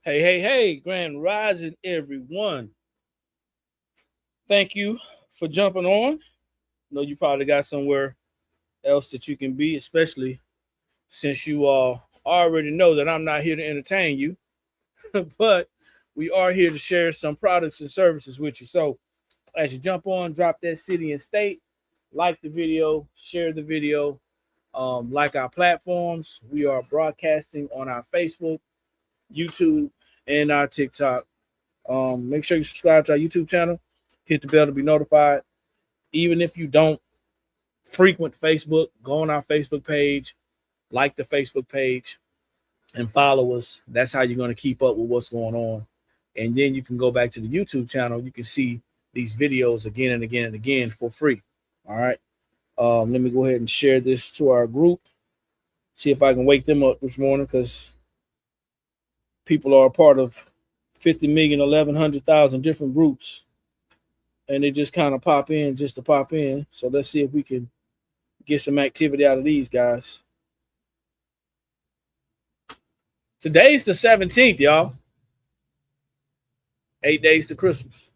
Hey, Grand Rising, everyone. Thank you for jumping on. I know you probably got somewhere else that you can be, especially since you all already know that I'm not here to entertain you, but we are here to share some products and services with you. So as you jump on, drop that city and state, like the video, share the video, like our platforms. We are broadcasting on our Facebook, YouTube, and our TikTok. Make sure you subscribe to our YouTube channel. Hit the bell to be notified. Even if you don't frequent Facebook, go on our Facebook page, like the Facebook page, and follow us. That's how you're going to keep up with what's going on. And then you can go back to the YouTube channel. You can see these videos again and again and again for free. All right. Let me go ahead and share this to our group. See if I can wake them up this morning because people are a part of 50 million, 1,100,000 different groups. And they just kind of pop in just to pop in. So let's see if we can get some activity out of these guys. Today's the 17th, y'all. 8 days to Christmas.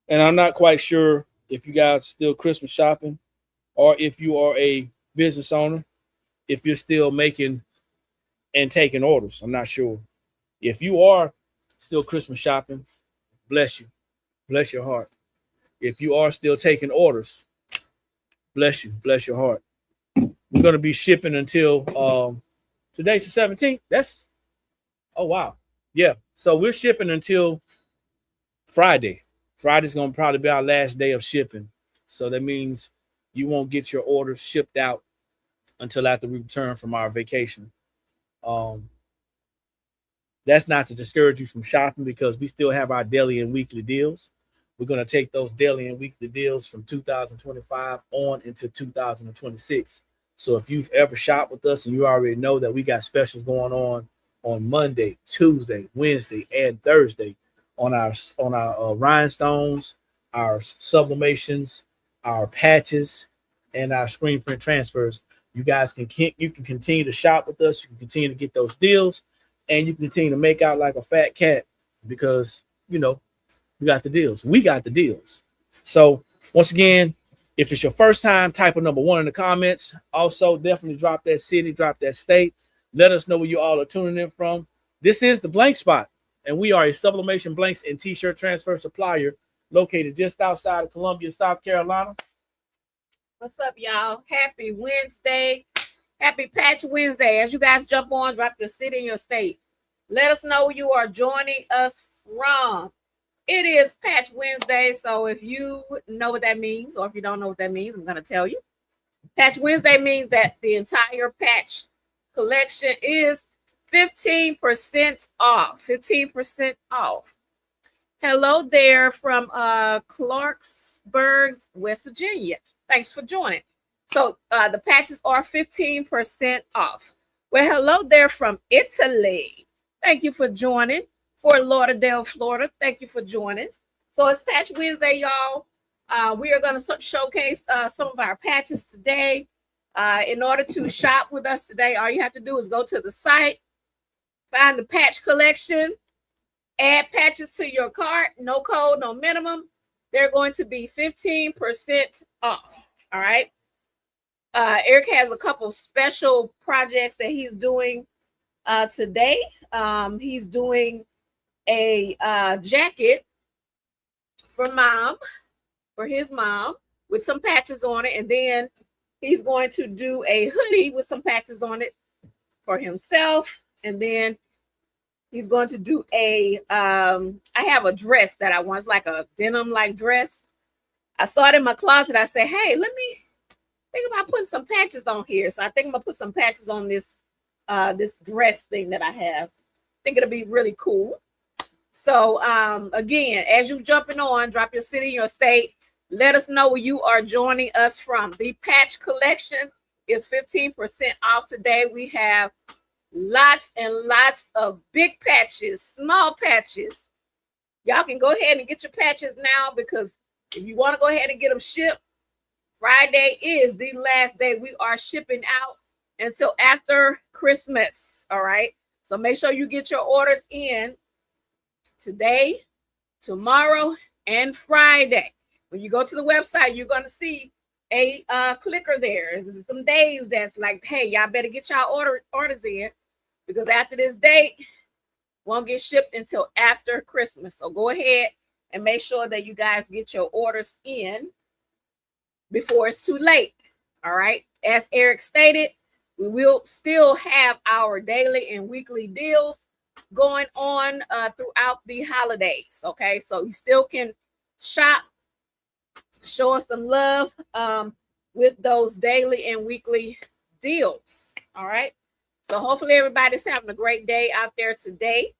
And I'm not quite sure if you guys are still Christmas shopping or if you are a business owner, if you're still making and taking orders. I'm not sure. If you are still Christmas shopping, bless you. Bless your heart. If you are still taking orders, bless you. Bless your heart. We're going to be shipping until today's the 17th. Oh, wow. Yeah. So we're shipping until Friday. Friday's going to probably be our last day of shipping. So that means you won't get your orders shipped out until after we return from our vacation. That's not to discourage you from shopping because we still have our daily and weekly deals. We're going to take those daily and weekly deals from 2025 on into 2026. So if you've ever shopped with us and you already know that we got specials going on Monday, Tuesday, Wednesday, and Thursday on our rhinestones, our sublimations, our patches, and our screen print transfers, you guys can continue to shop with us. You can continue to get those deals, and you can continue to make out like a fat cat because we got the deals. We got the deals. So once again, if it's your first time, type a number 1 in the comments. Also, definitely drop that city, drop that state. Let us know where you all are tuning in from. This is the Blank Spot, and we are a sublimation blanks and t-shirt transfer supplier located just outside of Columbia, South Carolina. What's up, y'all? Happy Wednesday. Happy Patch Wednesday. As you guys jump on, drop your city and your state. Let us know where you are joining us from. It is Patch Wednesday, so if you know what that means, or if you don't know what that means, I'm going to tell you. Patch Wednesday means that the entire patch collection is 15% off. 15% off. Hello there from Clarksburg, West Virginia. Thanks for joining. So the patches are 15% off. Well, hello there from Italy. Thank you for joining. Fort Lauderdale, Florida. Thank you for joining. So it's Patch Wednesday, y'all. We are going to showcase some of our patches today. In order to shop with us today, all you have to do is go to the site, find the patch collection, add patches to your cart. No code, no minimum. They're going to be 15% off. All right. Eric has a couple special projects that he's doing today. He's doing a jacket for his mom with some patches on it, and then he's going to do a hoodie with some patches on it for himself, and then he's going to do I have a dress that I want. It's like a denim like dress. I saw it in my closet. I said, hey, let me think about putting some patches on here. So I think I'm gonna put some patches on this this dress thing that I have. I think it'll be really cool. So again, as you jumping on, drop your city, your state. Let us know where you are joining us from. The patch collection is 15% off today. We have lots and lots of big patches, small patches. Y'all can go ahead and get your patches now because if you want to go ahead and get them shipped, Friday is the last day we are shipping out until after Christmas. All right. So make sure you get your orders in today, tomorrow, and Friday. When you go to the website, you're going to see a clicker there. There's some days that's like, hey, y'all better get y'all orders in, because after this date, won't get shipped until after Christmas. So go ahead and make sure that you guys get your orders in before it's too late. All right. As Eric stated, we will still have our daily and weekly deals going on throughout the holidays. Okay. So you still can shop, show us some love with those daily and weekly deals. All right. So hopefully everybody's having a great day out there today.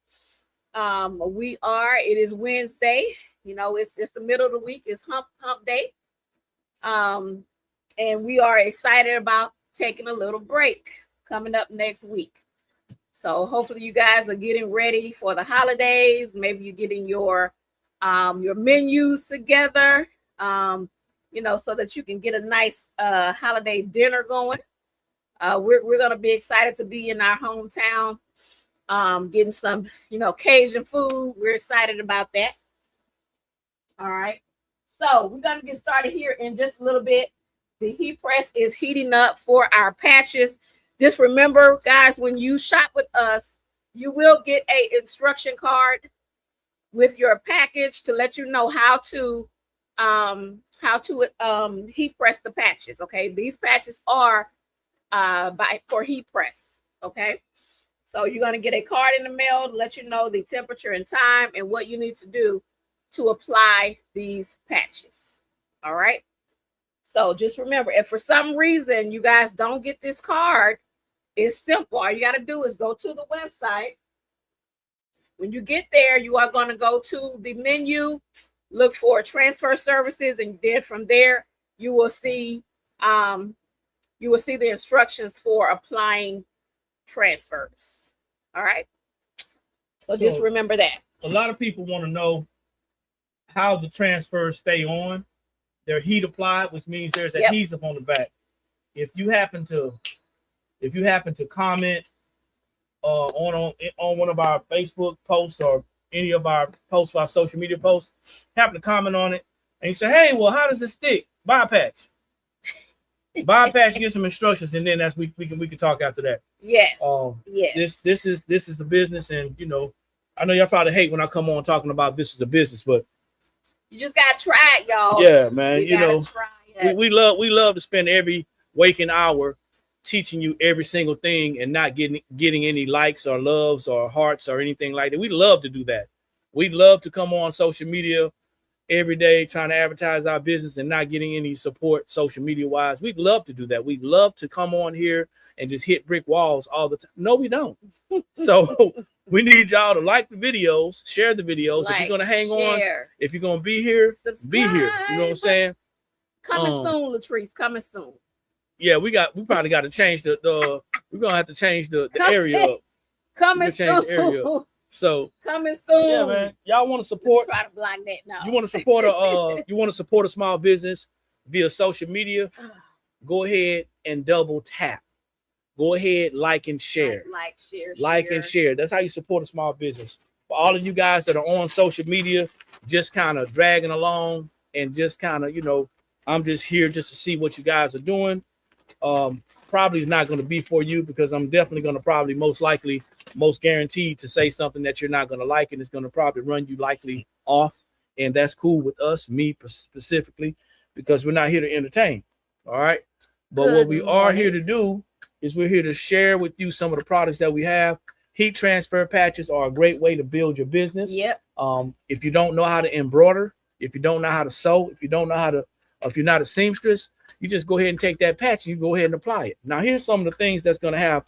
It is Wednesday. You know, it's the middle of the week. It's hump day. And we are excited about taking a little break coming up next week. So hopefully you guys are getting ready for the holidays. Maybe you're getting your menus together, you know, so that you can get a nice holiday dinner going. We're going to be excited to be in our hometown, getting some, you know, Cajun food. We're excited about that. All right. So we're going to get started here in just a little bit. The heat press is heating up for our patches. Just remember, guys, when you shop with us, you will get an instruction card with your package to let you know how to heat press the patches. Okay, these patches are for heat press. Okay, so you're going to get a card in the mail to let you know the temperature and time and what you need to do to apply these patches. All right. So just remember, if for some reason you guys don't get this card, it's simple. All you got to do is go to the website. When you get there, you are going to go to the menu, look for transfer services, and then from there you will see the instructions for applying transfers. All right. So just remember that. A lot of people want to know how the transfers stay on. They're heat applied, which means there's adhesive on the back. If you happen to comment on one of our Facebook posts or any of our posts, our social media posts, happen to comment on it, and you say, "Hey, well, how does it stick?" Buy a patch. Buy a patch, get some instructions, and then we can talk after that. Yes. Yes. This is the business, and you know, I know y'all probably hate when I come on talking about this is a business, but you just gotta try it, y'all. Yeah, man. You know, we love to spend every waking hour teaching you every single thing and not getting any likes or loves or hearts or anything like that. We love to do that. We love to come on social media every day trying to advertise our business and not getting any support social media wise. We'd love to do that. We'd love to come on here and just hit brick walls all the time. No, we don't. So we need y'all to like the videos, share the videos. If you're gonna hang on, if you're gonna be here, subscribe. Be here. You know what I'm saying? Coming soon, Latrice. Coming soon. Yeah, we probably got to change the we're gonna have to change the area up. Coming soon. The area up. So coming soon. Yeah, man. Y'all want to support? Try to block that now. You want to support a small business via social media? Go ahead and double tap. Go ahead, like and share. Like and share. That's how you support a small business. For all of you guys that are on social media, just kind of dragging along and just kind of, you know, I'm just here just to see what you guys are doing. Probably not going to be for you because I'm definitely going to probably most guaranteed to say something that you're not going to like, and it's going to probably run you likely off. And that's cool with us, me specifically, because we're not here to entertain. All right. But what we are here to do is we're here to share with you some of the products that we have. Heat transfer patches are a great way to build your business. Yep. If you don't know how to embroider, if you don't know how to sew, if you're not a seamstress, you just go ahead and take that patch and you go ahead and apply it. Now, here's some of the things you're going to have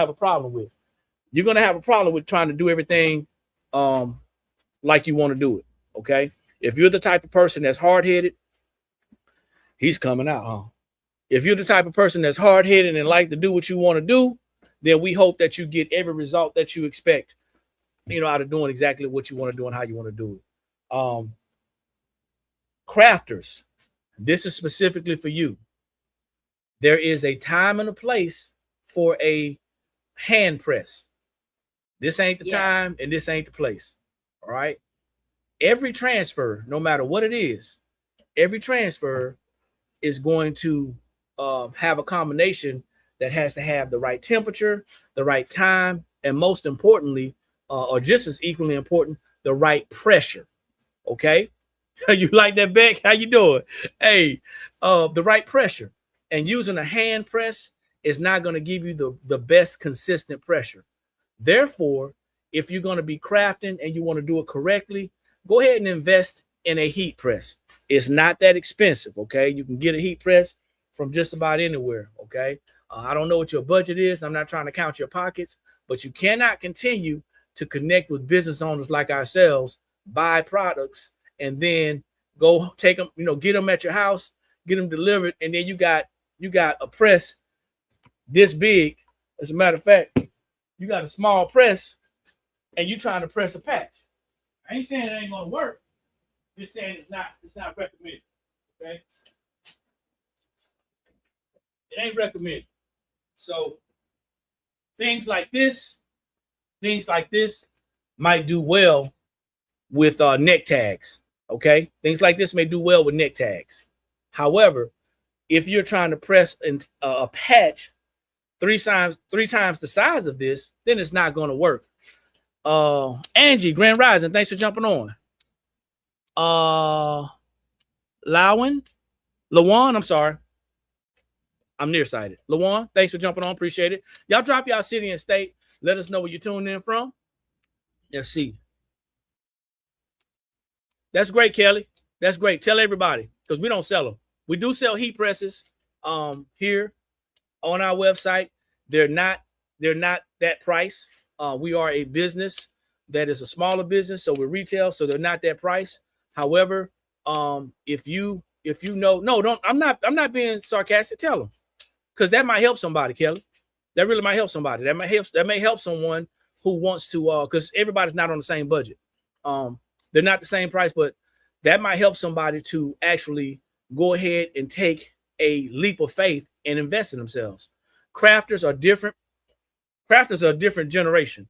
a problem with. You're going to have a problem with trying to do everything like you want to do it. Okay. If you're the type of person that's hard-headed, he's coming out, huh? If you're the type of person that's hard-headed and like to do what you want to do, then we hope that you get every result that you expect, you know, out of doing exactly what you want to do and how you want to do it. Crafters, this is specifically for you. There is a time and a place for a hand press. This ain't the time and this ain't the place. All right. Every transfer, no matter what it is, every transfer is going to have a combination that has to have the right temperature, the right time, and most importantly, or just as equally important, the right pressure. Okay. You like that, Beck? How you doing? Hey, the right pressure. And using a hand press is not going to give you the best consistent pressure. Therefore, if you're going to be crafting and you want to do it correctly, go ahead and invest in a heat press. It's not that expensive, okay? You can get a heat press from just about anywhere, okay? I don't know what your budget is. I'm not trying to count your pockets, but you cannot continue to connect with business owners like ourselves, buy products, and then go take them, get them at your house, get them delivered, and then you got a press this big. As a matter of fact, you got a small press, and you trying to press a patch. I ain't saying it ain't gonna work. Just saying it's not recommended. Okay, it ain't recommended. So things like this might do well with neck tags. Okay, things like this may do well with neck tags. However, if you're trying to press a patch three times the size of this, then it's not going to work. Angie, Grand Rising, thanks for jumping on. Lawan, I'm sorry. I'm nearsighted. Lawan, thanks for jumping on. Appreciate it. Y'all drop y'all city and state. Let us know where you're tuning in from. Let's see. That's great, Kelly. That's great. Tell everybody, because we don't sell them. We do sell heat presses here on our website. They're not that price. We are a business that is a smaller business, so we're retail, so they're not that price. However, if you know, no, don't. I'm not being sarcastic. Tell them, because that might help somebody, Kelly. That really might help somebody. That may help someone who wants to, because everybody's not on the same budget. They're not the same price, but that might help somebody to actually go ahead and take a leap of faith and invest in themselves. Crafters are different. Crafters are a different generation.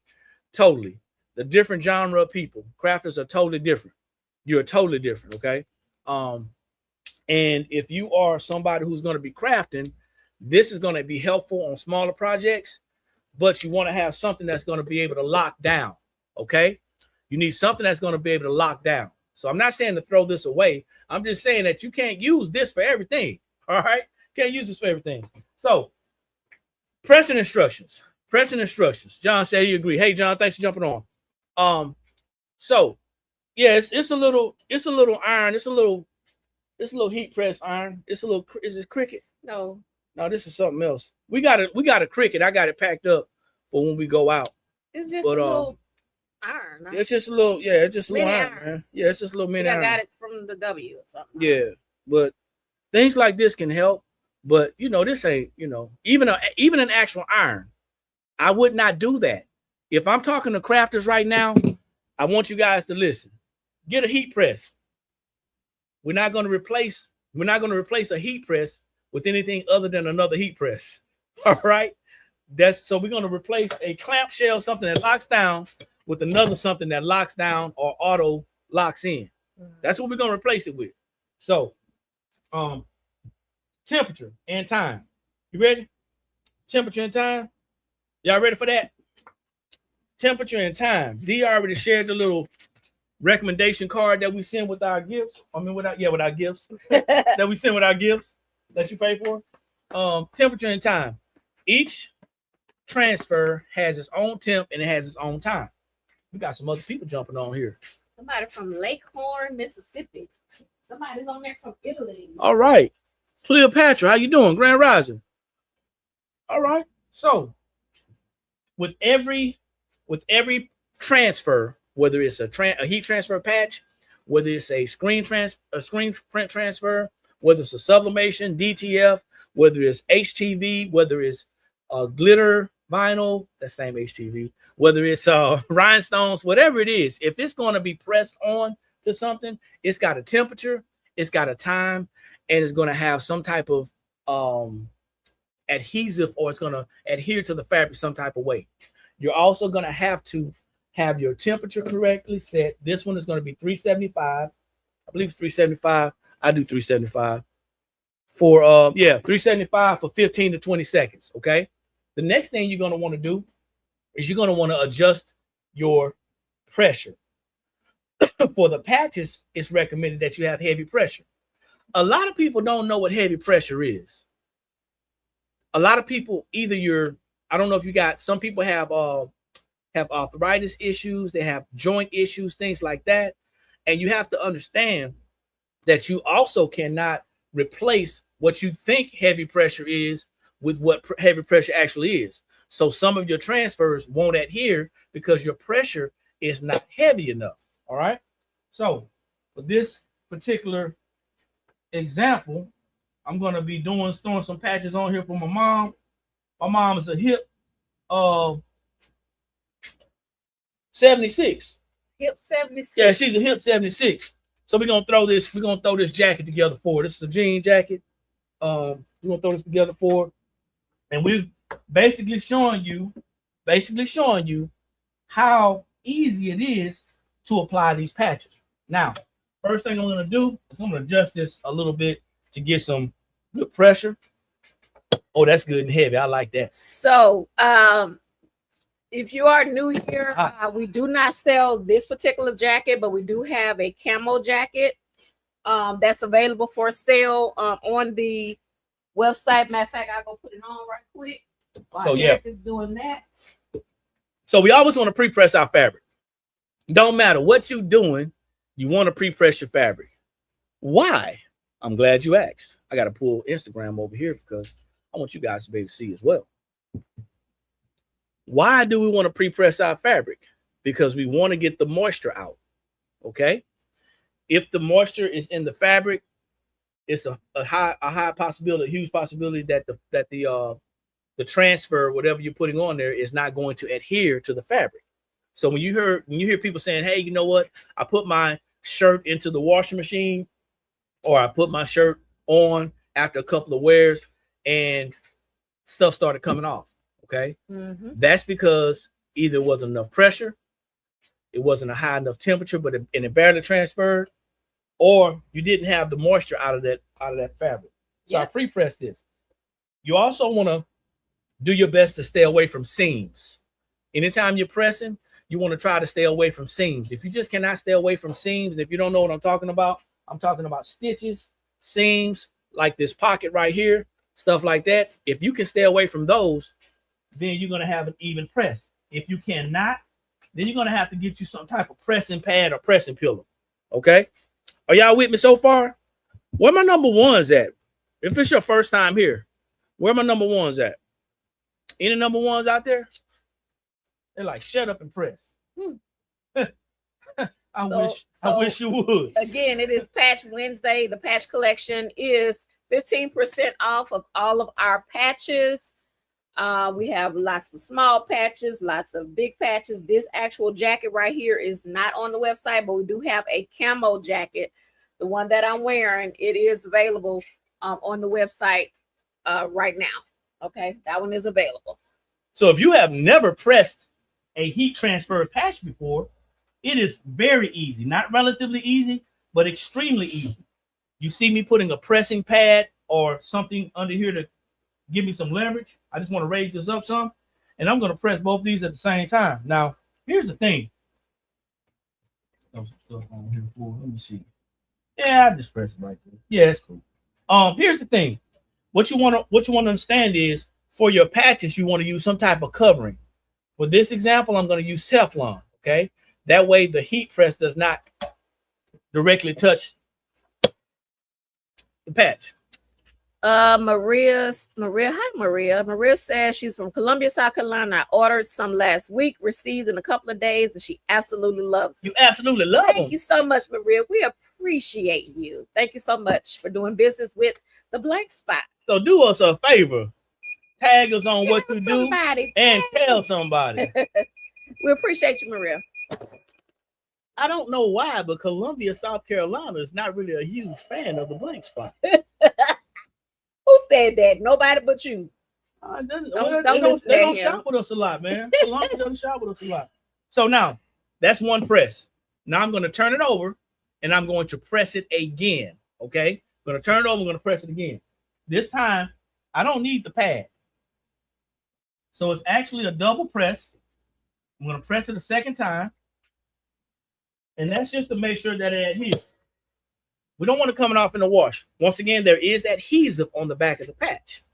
Totally. The different genre of people. Crafters are totally different. You're totally different, okay? And if you are somebody who's going to be crafting, this is going to be helpful on smaller projects, but you want to have something that's going to be able to lock down, okay? You need something that's going to be able to lock down. So I'm not saying to throw this away. I'm just saying that you can't use this for everything, all right? Can't use this for everything. So pressing instructions. John said he agreed. Hey, John, thanks for jumping on. So yeah, it's a little iron. It's a little heat press iron. Is this Cricut? No, this is something else. We got a Cricut. I got it packed up for when we go out. It's just a little iron. Huh? It's just a little, it's just a little iron, man. Yeah, it's just a little mini iron. I got it from the W or something. Yeah, but things like this can help. But this ain't, even an actual iron. I would not do that. If I'm talking to crafters right now, I want you guys to listen. Get a heat press. We're not going to replace a heat press with anything other than another heat press. All right. So we're going to replace a clamshell, something that locks down, with another something that locks down or auto locks in. That's what we're going to replace it with. So, temperature and time. You ready? Temperature and time. Y'all ready for that? Temperature and time. D already shared the little recommendation card that we send with our gifts. With our gifts that we send with our gifts that you pay for. Temperature and time. Each transfer has its own temp and it has its own time. We got some other people jumping on here. Somebody from Lakehorn, Mississippi. Somebody's on there from Italy. All right. Cleopatra, how you doing? Grand Rising. All right. So with every transfer, whether it's a heat transfer patch, whether it's a screen print transfer, whether it's a sublimation, DTF, whether it's HTV, whether it's glitter vinyl, that same HTV, whether it's rhinestones, whatever it is, if it's going to be pressed on to something, it's got a temperature, it's got a time, and it's going to have some type of adhesive, or it's going to adhere to the fabric some type of way. You're also going to have your temperature correctly set. This one is going to be 375. I believe it's 375. I do 375 for 375 for 15 to 20 seconds. Okay. The next thing you're going to want to do is you're going to want to adjust your pressure. For the patches, it's recommended that you have heavy pressure. A lot of people don't know what heavy pressure is. A lot of people, I don't know if you got, some people have arthritis issues, they have joint issues, things like that. And you have to understand that you also cannot replace what you think heavy pressure is with what heavy pressure actually is. So some of your transfers won't adhere because your pressure is not heavy enough. All right. So for this particular example, I'm going to be throwing some patches on here for my mom. My mom is a hip 76. Hip 76. Yeah, she's a hip 76. So we're gonna throw this jacket together for her. This is a jean jacket. We're gonna throw this together for her. And we're basically showing you how easy it is to apply these patches. Now, first thing I'm gonna do is I'm gonna adjust this a little bit to get some good pressure. Oh, that's good and heavy. I like that. So, if you are new here, we do not sell this particular jacket, but we do have a camo jacket that's available for sale on the website. Matter of fact, I'll go put it on right quick. While Eric is doing that. So we always want to pre-press our fabric. Don't matter what you're doing, you want to pre-press your fabric. Why? I'm glad you asked. I got to pull Instagram over here because I want you guys to be able to see as well. Why do we want to pre-press our fabric? Because we want to get the moisture out. Okay. If the moisture is in the fabric, it's a high possibility, a huge possibility that the transfer, whatever you're putting on there, is not going to adhere to the fabric. So when you hear people saying, "Hey, you know what? I put my shirt into the washing machine, or I put my shirt on after a couple of wears, and stuff started coming off." Okay, That's because either it wasn't enough pressure, it wasn't a high enough temperature, but it barely transferred, or you didn't have the moisture out of that fabric. So I pre-press this. You also want to do your best to stay away from seams. Anytime you're pressing, you want to try to stay away from seams. If you just cannot stay away from seams, and if you don't know what I'm talking about stitches, seams, like this pocket right here, stuff like that. If you can stay away from those, then you're going to have an even press. If you cannot, then you're going to have to get you some type of pressing pad or pressing pillow. Okay? Are y'all with me so far? Where my number ones at? If it's your first time here, where my number ones at? Any number ones out there? They're like, shut up and press. I wish you would. Again, it is Patch Wednesday. The patch collection is 15% off of all of our patches. We have lots of small patches, lots of big patches. This actual jacket right here is not on the website, but we do have a camo jacket. The one that I'm wearing, it is available on the website right now. Okay, that one is available. So if you have never pressed a heat transfer patch before, it is very easy. Not relatively easy, but extremely easy. You see me putting a pressing pad or something under here to give me some leverage. I just want to raise this up some, and I'm going to press both these at the same time. Now, here's the thing. Throw some stuff on here for. Let me see. Yeah, I just press it right there. Yeah, it's cool. Here's the thing. What you want to understand is, for your patches, you want to use some type of covering. For this example, I'm going to use Teflon. Okay, that way the heat press does not directly touch the patch. Maria, hi Maria. Maria says she's from Columbia, South Carolina. I ordered some last week, received in a couple of days, and she absolutely loves them. You absolutely love them. Thank you so much, Maria. We appreciate you. Thank you so much for doing business with the Blank Spot. So do us a favor. Tag us on what you do and tell somebody. We appreciate you, Maria. I don't know why, but Columbia, South Carolina is not really a huge fan of the Blank Spot. Who said that? Nobody but you. They don't shop with us a lot, man. Columbia doesn't shop with us a lot. So now that's one press. Now I'm going to turn it over and I'm going to press it again. Okay, I'm going to turn it over. I'm going to press it again. This time I don't need the pad, so it's actually a double press. I'm going to press it a second time, and that's just to make sure that it adheres. We don't want it coming off in the wash. Once again, there is adhesive on the back of the patch.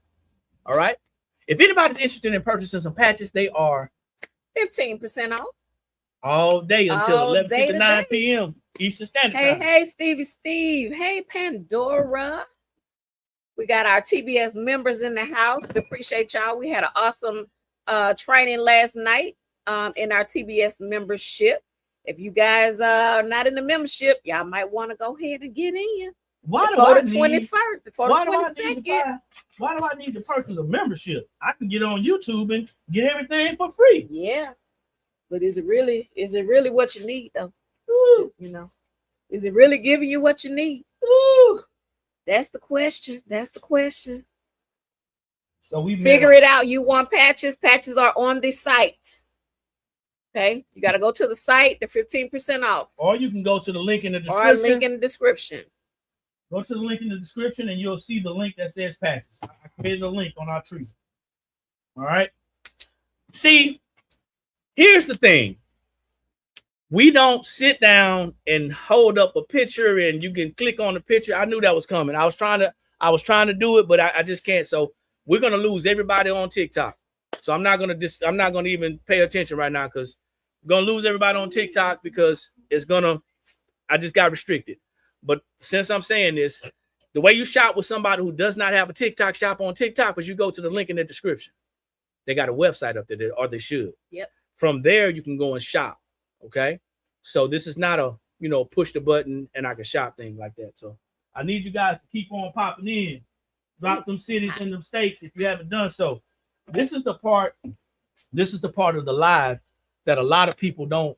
All right. If anybody's interested in purchasing some patches, they are 15% off all day until All day 11:59 p.m. Eastern Standard Time. Hey, Steve. Hey, Pandora. We got our TBS members in the house. We appreciate y'all. We had an awesome training last night in our TBS membership. If you guys are not in the membership, y'all might want to go ahead and get in. Why do I need to purchase a membership? I can get on YouTube and get everything for free. Yeah. But is it really what you need though? Ooh. You know, is it really giving you what you need? Ooh. That's the question. So we figure it out. You want patches? Patches are on the site. Okay, you got to go to the site. They're 15% off. Or you can go to the link in the description. Go to the link in the description and you'll see the link that says patches. I created a link on our tree. All right. See, here's the thing. We don't sit down and hold up a picture and you can click on the picture. I knew that was coming. I was trying to do it, but I just can't. So we're gonna lose everybody on TikTok. So I'm not gonna even pay attention right now because we're gonna lose everybody on TikTok because I just got restricted. But since I'm saying this, the way you shop with somebody who does not have a TikTok shop on TikTok is you go to the link in the description. They got a website up there, or they should. Yep. From there, you can go and shop. Okay. So this is not a, push the button and I can shop thing like that. So I need you guys to keep on popping in. Drop them cities and them states if you haven't done so. This is the part of the live that a lot of people don't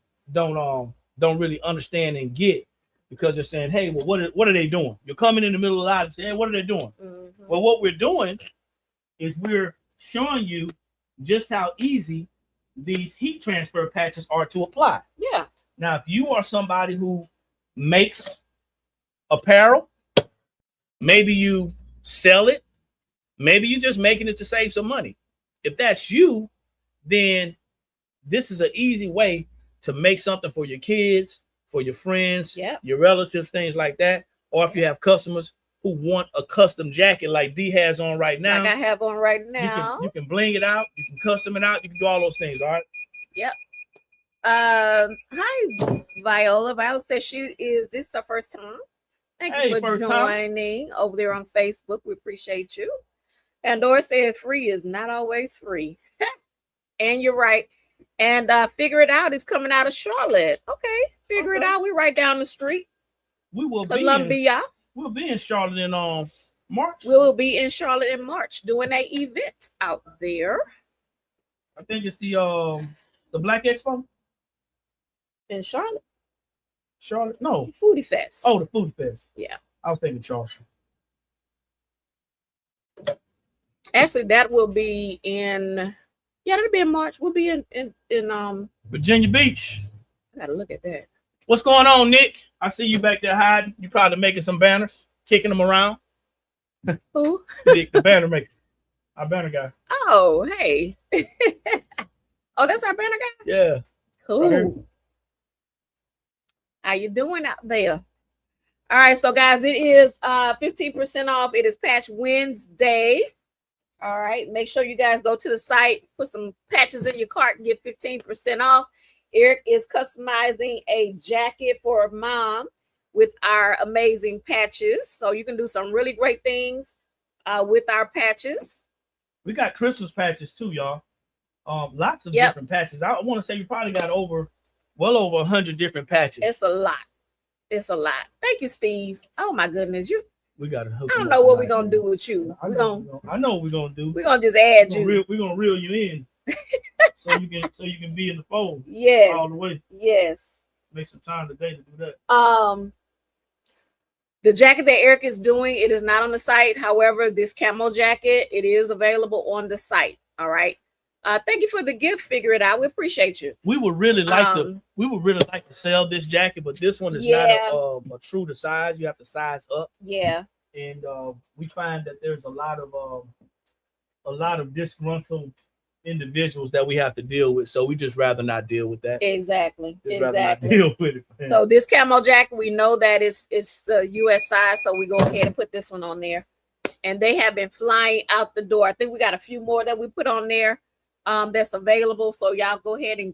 really understand and get. Because they're saying, hey, well, what are they doing? You're coming in the middle of the live and saying, hey, what are they doing? Mm-hmm. Well, what we're doing is we're showing you just how easy these heat transfer patches are to apply. Yeah. Now, if you are somebody who makes apparel, maybe you sell it, maybe you're just making it to save some money. If that's you, then this is an easy way to make something for your kids, for your friends, yep, your relatives, things like that. Or if you have customers who want a custom jacket like D has on right now. Like I have on right now. You can bling it out. You can custom it out. You can do all those things, all right? Yep. Hi, Viola. Viola says this is her first time. Thank you for joining over there on Facebook. We appreciate you. Pandora said free is not always free. And you're right. And Figure It Out is coming out of Charlotte. Okay, Figure It Out. We're right down the street. We will Columbia. We'll be in Charlotte in March. We will be in Charlotte in March doing an event out there. I think it's the Black Expo in Charlotte. Charlotte, no. Foodie Fest. Oh, the Foodie Fest. Yeah. I was thinking Charleston. Actually, that will be in. Yeah, that'll be in March. We'll be in Virginia Beach. I gotta look at that. What's going on, Nick? I see you back there hiding. You probably making some banners, kicking them around. Who? Nick, the banner maker. Our banner guy. Oh, hey. Oh, that's our banner guy? Yeah. Cool. Right. How you doing out there? All right, so guys, it is 15% off. It is Patch Wednesday. All right, make sure you guys go to the site, put some patches in your cart and get 15% off. Eric is customizing a jacket for a mom with our amazing patches. So you can do some really great things with our patches. We got Christmas patches too, y'all. Lots of different patches. I want to say we probably got well over 100 different patches. It's a lot. It's a lot. Thank you, Steve. Oh my goodness, we gotta hook. I don't know what we're gonna do with you. I know what we're gonna do. We're gonna just add you. We're gonna reel you in, so you can be in the fold. Yes. All the way. Yes. Make some time today to do that. The jacket that Eric is doing, it is not on the site. However, this camo jacket, it is available on the site. All right. Thank you for the gift. Figure it out. We appreciate you. We would really like to sell this jacket, but this one is not a true to size. You have to size up. Yeah. And we find that there's a lot of disgruntled individuals that we have to deal with. So we just rather not deal with that. Exactly. Rather not deal with it. Man. So this camo jacket, we know that it's the US size. So we go ahead and put this one on there. And they have been flying out the door. I think we got a few more that we put on there that's available. So y'all go ahead and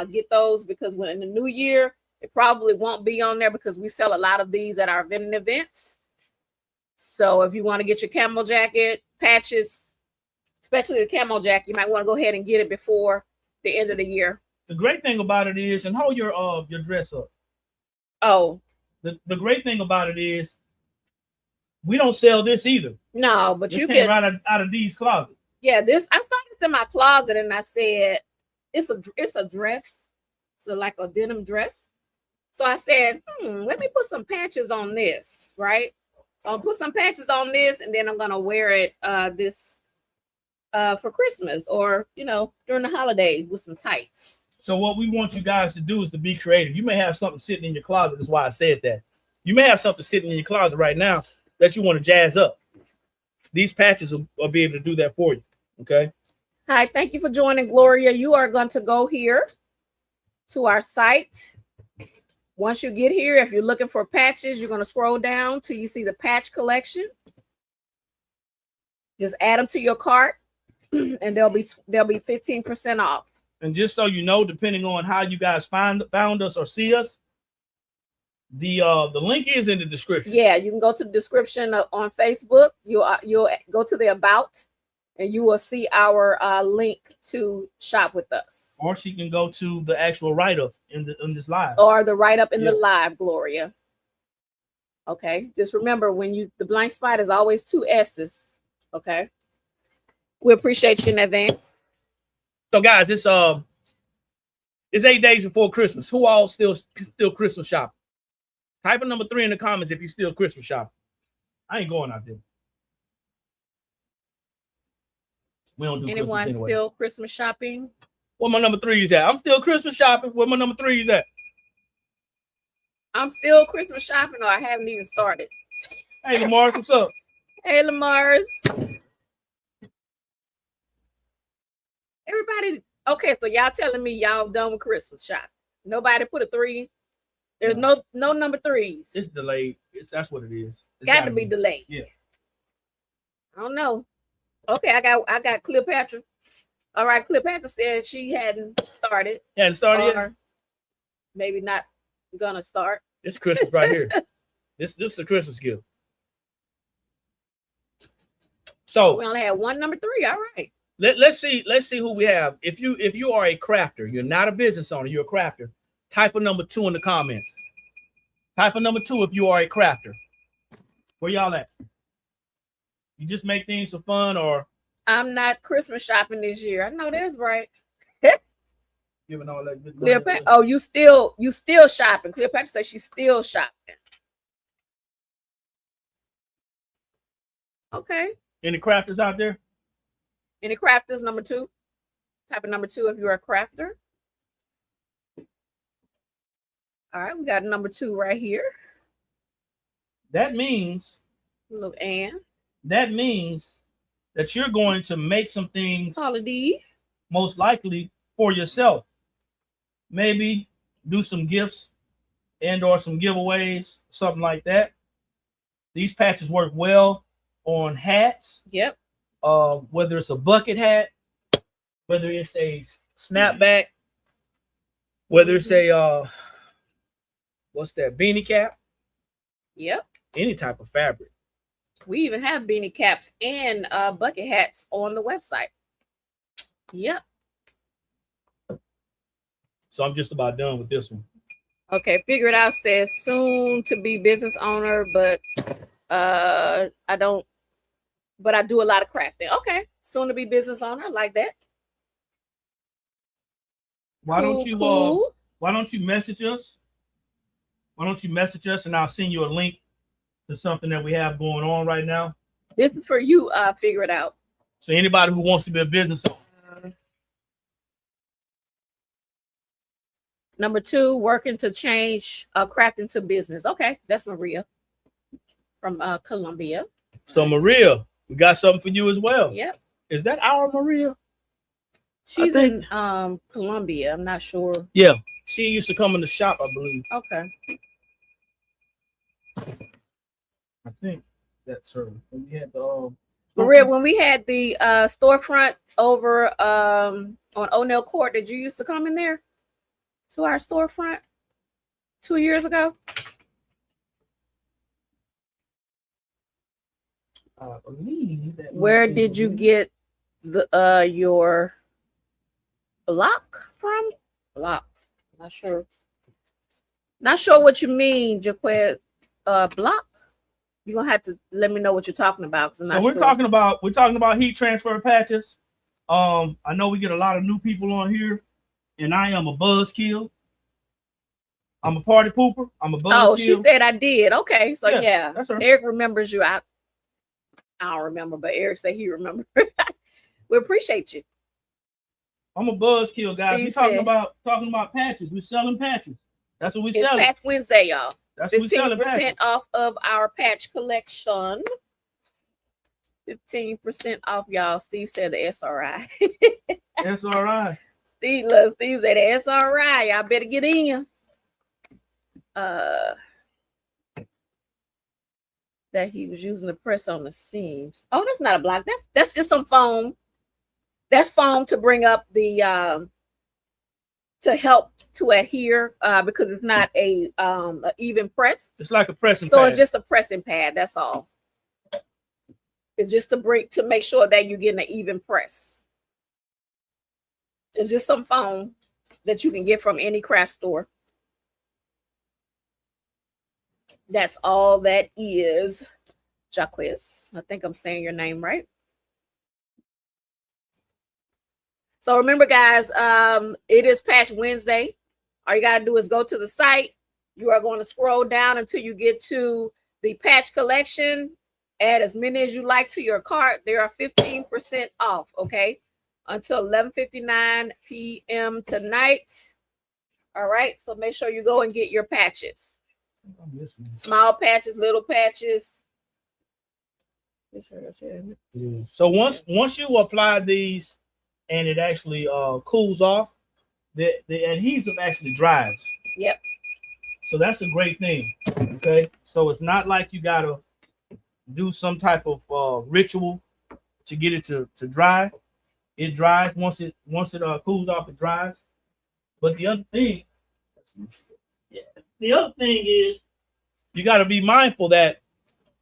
get those, because when in the new year, it probably won't be on there because we sell a lot of these at our vending events. So if you want to get your camo jacket, patches, especially the camo jacket, you might want to go ahead and get it before the end of the year. The great thing about it is, and hold your dress up. Oh. The great thing about it is, we don't sell this either. No, but this you came can right out of Dee's closet. Yeah, I started this in my closet, and I said it's a dress, so like a denim dress. So I said, let me put some patches on this, right? So I'll put some patches on this, and then I'm gonna wear it for Christmas, or during the holidays with some tights. So what we want you guys to do is to be creative. You may have something sitting in your closet. That's why I said that. You may have something sitting in your closet right now that you want to jazz up. These patches will be able to do that for you. Okay. Hi, thank you for joining, Gloria. You are going to go here to our site. Once you get here, if you're looking for patches, you're going to scroll down till you see the patch collection. Just add them to your cart, and they'll be 15% off. And just so you know, depending on how you guys found us or see us, the link is in the description. Yeah, you can go to the description on Facebook. You'll go to the about, and you will see our link to shop with us. Or she can go to the actual write-up in this live. Or the write-up in the live, Gloria. Okay. Just remember, the blank spot is always 2 S's. Okay. We appreciate you in advance. So guys, it's 8 days before Christmas. Who all still Christmas shopping? Type in number 3 in the comments if you still Christmas shopping. I ain't going out there. We don't do anyone Christmas anyway. Still Christmas shopping? Where my number 3 is at? I'm still Christmas shopping. Where my number 3 is at? I'm still Christmas shopping, or I haven't even started. Hey, Lamar, what's up? Hey, Lamar's. Everybody, okay, so y'all telling me y'all done with Christmas shopping. Nobody put a 3. There's no number 3s. It's delayed. That's what it is. Got to be delayed. Yeah. I don't know. Okay, I got Cleopatra. All right, Cleopatra said she hadn't started. Hadn't started yet? Maybe not gonna start. It's Christmas right here. This is the Christmas gift. So we only had one number 3. All right. Let's see who we have. If you are a crafter, you're not a business owner, you're a crafter. Type a number 2 in the comments. Type a number 2 if you are a crafter. Where y'all at? You just make things for fun, or I'm not Christmas shopping this year. I know that's right. Giving all that good Cleopatra. Oh, you still shopping. Cleopatra says she's still shopping. Okay. Any crafters out there? Any crafters? Number 2. Type of number 2 if you're a crafter. All right, we got number 2 right here. That means, look, Ann. That means that you're going to make some things, holiday, most likely for yourself. Maybe do some gifts and or some giveaways, something like that. These patches work well on hats. Yep. Whether it's a bucket hat, whether it's a snapback, whether it's a what's that, beanie cap? Yep. Any type of fabric. We even have beanie caps and bucket hats on the website. Yep. So I'm just about done with this one. Okay, Figure It Out says soon to be business owner, but I do a lot of crafting. Okay, soon to be business owner, I like that. Why don't you message us? Why don't you message us and I'll send you a link to something that we have going on right now. This is for you. Figure it out. So anybody who wants to be a business owner. Number 2, working to change craft into business. Okay, that's Maria from Columbia. So Maria, we got something for you as well. Yep. Is that our Maria? She's in Columbia. I'm not sure. Yeah, she used to come in the shop, I believe. Okay. I think that's her. We had the Maria, when we had the storefront over on O'Neill Court, did you used to come in there to our storefront 2 years ago? I believe that. Where did you get the your block from? Block. Not sure. Not sure what you mean, Jaquez. Block. You're gonna have to let me know what you're talking about. So we're talking about heat transfer patches. I know we get a lot of new people on here, and I am a buzzkill. I'm a party pooper. I'm a buzzkill. Oh, she said I did. Okay, so yeah. That's her. Eric remembers you. I don't remember, but Eric said he remembered. We appreciate you. I'm a buzzkill, guys. Steve We're talking about patches. We're selling patches. That's what we're It's selling. Patch Wednesday, y'all. That's what we're selling. 15% off of our patch collection. 15% off, y'all. Steve said the SRI. SRI. Steve said the SRI. Y'all better get in. That he was using the press on the seams. Oh, that's not a block. That's just some foam. That's foam to bring up the to help to adhere because it's not a even press. It's like a pressing so pad. It's just a pressing pad. That's all. It's just to make sure that you're getting an even press. It's just some foam that you can get from any craft store. That's all that is. Jaquez. I think I'm saying your name right. So remember, guys, it is Patch Wednesday. All you got to do is go to the site. You are going to scroll down until you get to the patch collection. Add as many as you like to your cart. They are 15% off, okay? Until 11:59 p.m. tonight. All right, so make sure you go and get your patches. Small patches, little patches. So once you apply these and it actually cools off, the adhesive actually dries. Yep. So that's a great thing. Okay. So it's not like you gotta do some type of ritual to get it to dry. It dries once it cools off, it dries. But the other thing is you got to be mindful that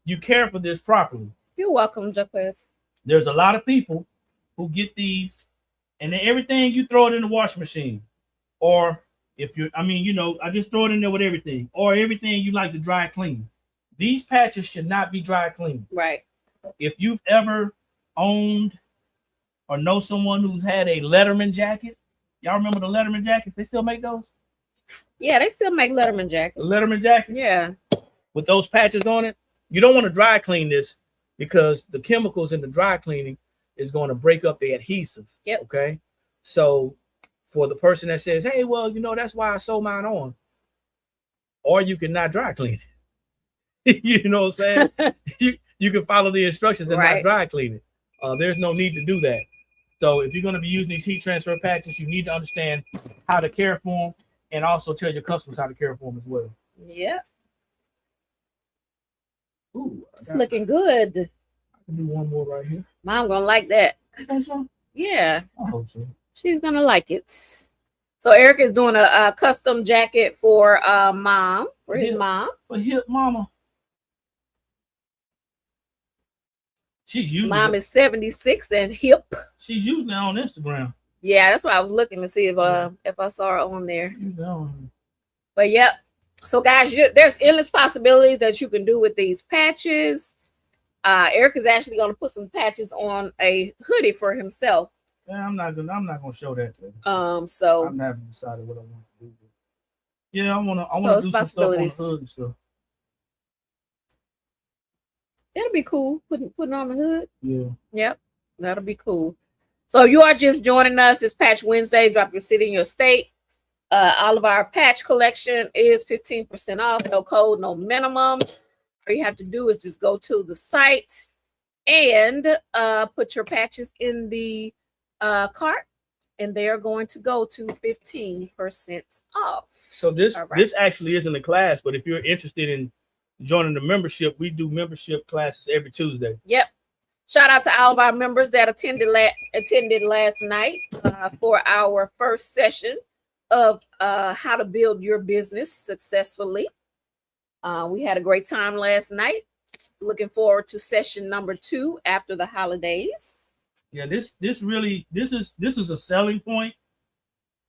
you care for this properly. You're welcome, Jaquez. There's a lot of people who get these and then everything you throw it in the washing machine. Or if you're, I just throw it in there with everything. Or everything you like to dry clean. These patches should not be dry clean. Right. If you've ever owned or know someone who's had a Letterman jacket, y'all remember the Letterman jackets? They still make those? Yeah, they still make Letterman jackets. The Letterman jacket? Yeah. With those patches on it. You don't want to dry clean this because the chemicals in the dry cleaning is going to break up the adhesive. Yep. Okay. So for the person that says, hey, well, that's why I sew mine on. Or you can not dry clean it. You know what I'm saying? you can follow the instructions and not dry clean it. There's no need to do that. So if you're going to be using these heat transfer patches, you need to understand how to care for them and also tell your customers how to care for them as well. Yeah. Ooh, it's looking good. I can do one more right here. Mom gonna like that. You think so? Yeah. I hope so. She's gonna like it. So Eric is doing a custom jacket for mom, for his mom. For hip mama. She's usually mom is 76 and hip. She's usually on Instagram. Yeah, that's why I was looking to see if I saw her on there. On. But yep. So guys, there's endless possibilities that you can do with these patches. Eric is actually going to put some patches on a hoodie for himself. Yeah, I'm not gonna show that. So I haven't decided what I want to do. Yeah, I wanna do some stuff on the hood and stuff. It'll be cool. Putting on the hood. Yeah. Yep, that'll be cool. So if you are just joining us, it's Patch Wednesday. Drop your city and your state. All of our patch collection is 15% off. No code, no minimum. All you have to do is just go to the site and put your patches in the cart, and they are going to go to 15% off. So this All right. this actually isn't a class, but if you're interested in joining the membership, we do membership classes every Tuesday. Yep. Shout out to all of our members that attended last night for our first session of how to build your business successfully. We had a great time last night. Looking forward to session number 2 after the holidays. Yeah, this is a selling point.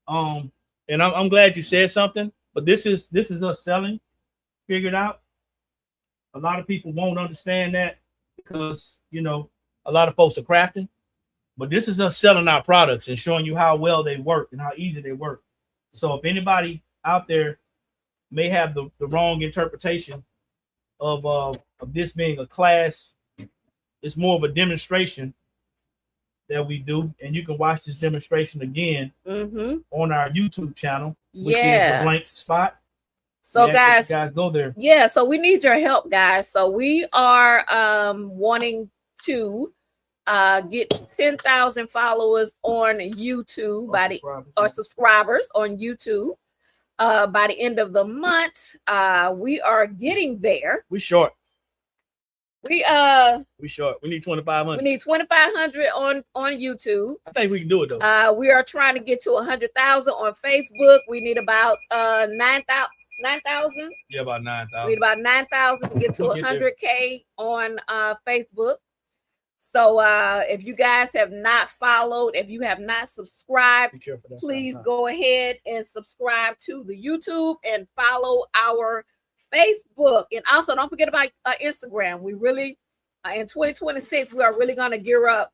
And I'm glad you said something, but this is us selling. Figured out. A lot of people won't understand that because a lot of folks are crafting, but this is us selling our products and showing you how well they work and how easy they work. So if anybody out there may have the wrong interpretation of this being a class, it's more of a demonstration that we do, and you can watch this demonstration again on our YouTube channel, which is the blank spot. So guys go there. Yeah, so we need your help, guys. So we are wanting to get 10,000 followers on YouTube or subscribers on YouTube by the end of the month. We are getting there. We short. We short. We need 2,500. We need 2,500 on YouTube. I think we can do it though. We are trying to get to 100,000 on Facebook. We need about 9,000. Yeah, about 9,000. We need about 9,000 to get to 100K on Facebook. So if you guys have not followed, if you have not subscribed, be careful, please go ahead and subscribe to the YouTube and follow our Facebook. And also don't forget about Instagram. We really in 2026 we are really going to gear up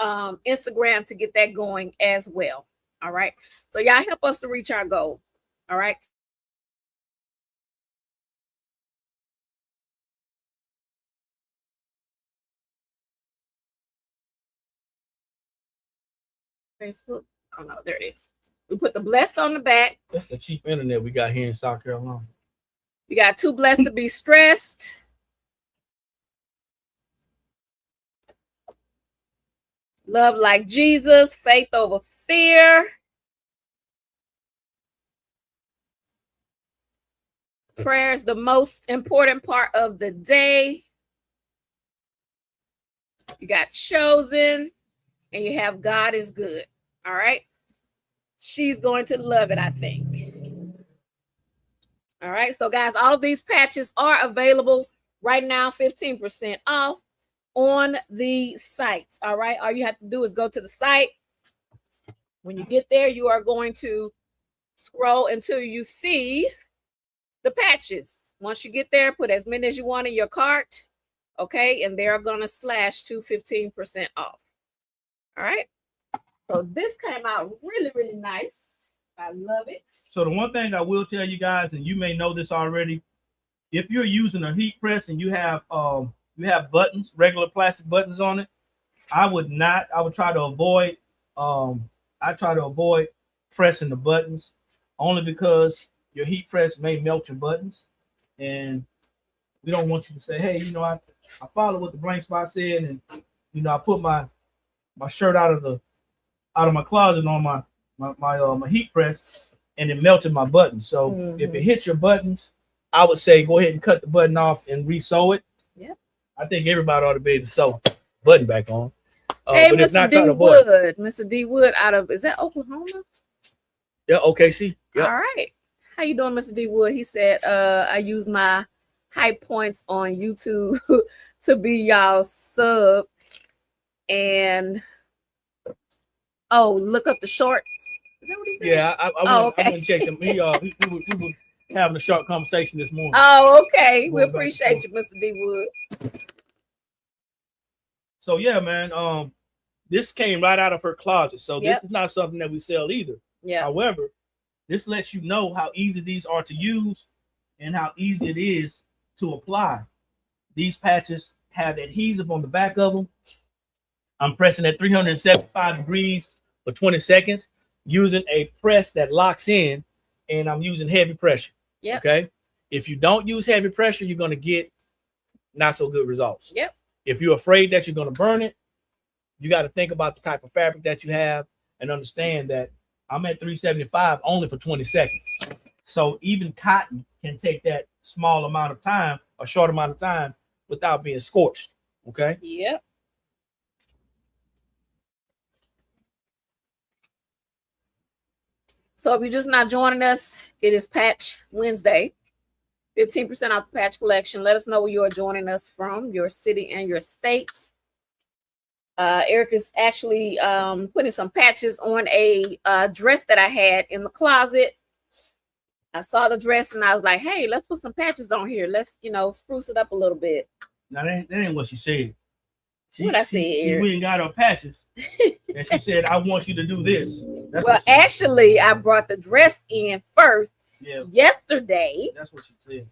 Instagram to get that going as well. All right, so y'all help us to reach our goal. All right. Facebook. Oh no, there it is. We put the blessed on the back. That's the cheap internet we got here in South Carolina. We got too blessed to be stressed. Love like Jesus, faith over fear. Prayer is the most important part of the day. You got chosen. And you have God is good. All right. She's going to love it, I think. All right. So, guys, all of these patches are available right now, 15% off on the site. All right. All you have to do is go to the site. When you get there, you are going to scroll until you see the patches. Once you get there, put as many as you want in your cart. Okay. And they're going to slash to 15% off. All right. So this came out really, really nice. I love it. So the one thing I will tell you guys, and you may know this already, if you're using a heat press and you have buttons, regular plastic buttons on it, I would try to avoid pressing the buttons, only because your heat press may melt your buttons. And we don't want you to say, hey, I follow what the blank spot said, and I put my shirt out of my closet on my heat press, and it melted my buttons. So if it hits your buttons, I would say go ahead and cut the button off and re-sew it. Yeah. I think everybody ought to be able to sew the button back on. Hey, Mr. D Wood. Mr. D Wood is that Oklahoma? Yeah, OKC. Yep. All right. How you doing, Mr. D Wood? He said, I use my high points on YouTube to be y'all sub. And look up the shorts. Is that what he said? Yeah, I went and checked him. We were having a short conversation this morning. Oh, okay. We appreciate you, Mr. D Wood. So yeah, man. This came right out of her closet. So this is not something that we sell either. Yeah. However, this lets you know how easy these are to use and how easy it is to apply. These patches have adhesive on the back of them. I'm pressing at 375 degrees for 20 seconds using a press that locks in, and I'm using heavy pressure. Yep. Okay. If you don't use heavy pressure, you're going to get not so good results. Yep. If you're afraid that you're going to burn it, you got to think about the type of fabric that you have and understand that I'm at 375 only for 20 seconds. So even cotton can take that small amount of time, a short amount of time, without being scorched. Okay. Yep. So if you're just not joining us, it is Patch Wednesday. 15% off the patch collection. Let us know where you are joining us from, your city and your state. Eric is actually putting some patches on a dress that I had in the closet. I saw the dress and I was like, hey, let's put some patches on here. Let's, spruce it up a little bit. Now, that ain't what she said. What I said, she Eric? went and got her patches. And she said, I want you to do this. Well, actually, I brought the dress in first yesterday. That's what she said.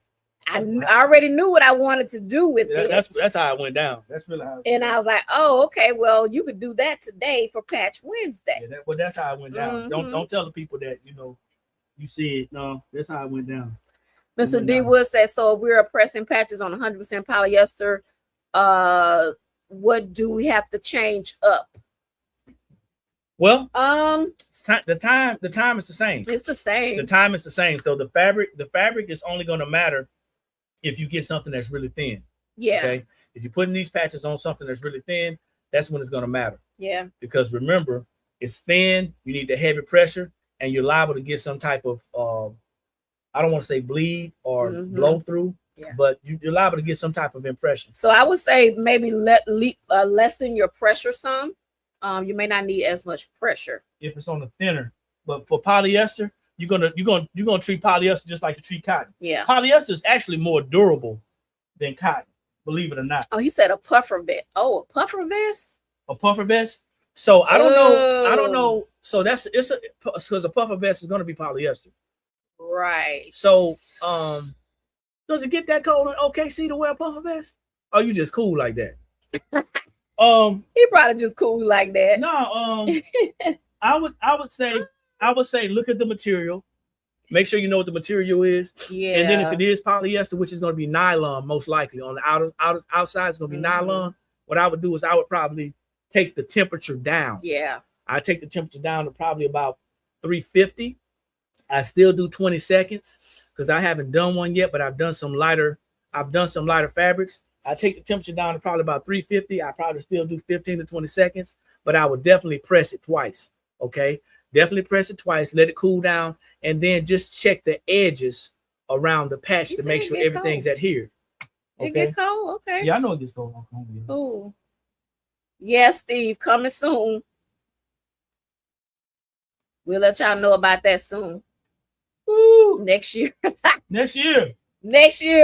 I already knew what I wanted to do with it. That's how it went down. That's really how. And I was like, oh, okay. Well, you could do that today for Patch Wednesday. Yeah, that's how it went down. Don't tell the people that you said no. That's how it went down. Mr. D. Wood says, so if we're pressing patches on 100% polyester, what do we have to change up? Well, the time is the same. It's the same. The time is the same. So the fabric is only going to matter if you get something that's really thin. Yeah. Okay. If you're putting these patches on something that's really thin, that's when it's going to matter. Yeah. Because remember, it's thin. You need the heavy pressure, and you're liable to get some type of I don't want to say bleed or blow through, but you're liable to get some type of impression. So I would say maybe lessen your pressure some. You may not need as much pressure if it's on the thinner. But for polyester, you're gonna treat polyester just like you treat cotton. Yeah. Polyester is actually more durable than cotton, believe it or not. Oh, he said a puffer vest. Oh, a puffer vest? A puffer vest? So I don't know. So because a puffer vest is gonna be polyester. Right. So does it get that cold in OKC to wear a puffer vest? Or are you just cool like that? He probably just cool like that. No, I would say look at the material, make sure you know what the material is. Yeah. And then if it is polyester, which is going to be nylon, most likely on the outside it's going to be nylon. What I would do is I would probably take the temperature down. Yeah. I take the temperature down to probably about 350. I still do 20 seconds because I haven't done one yet, but I've done some lighter fabrics. I take the temperature down to probably about 350. I probably still do 15 to 20 seconds, but I would definitely press it twice. Okay. Definitely press it twice, let it cool down, and then just check the edges around the patch to make sure everything's adhered. Okay. It get cold? Okay. Yeah, I know it gets cold. Cool. Yes, Steve, coming soon. We'll let y'all know about that soon. Woo. Next year. Next year,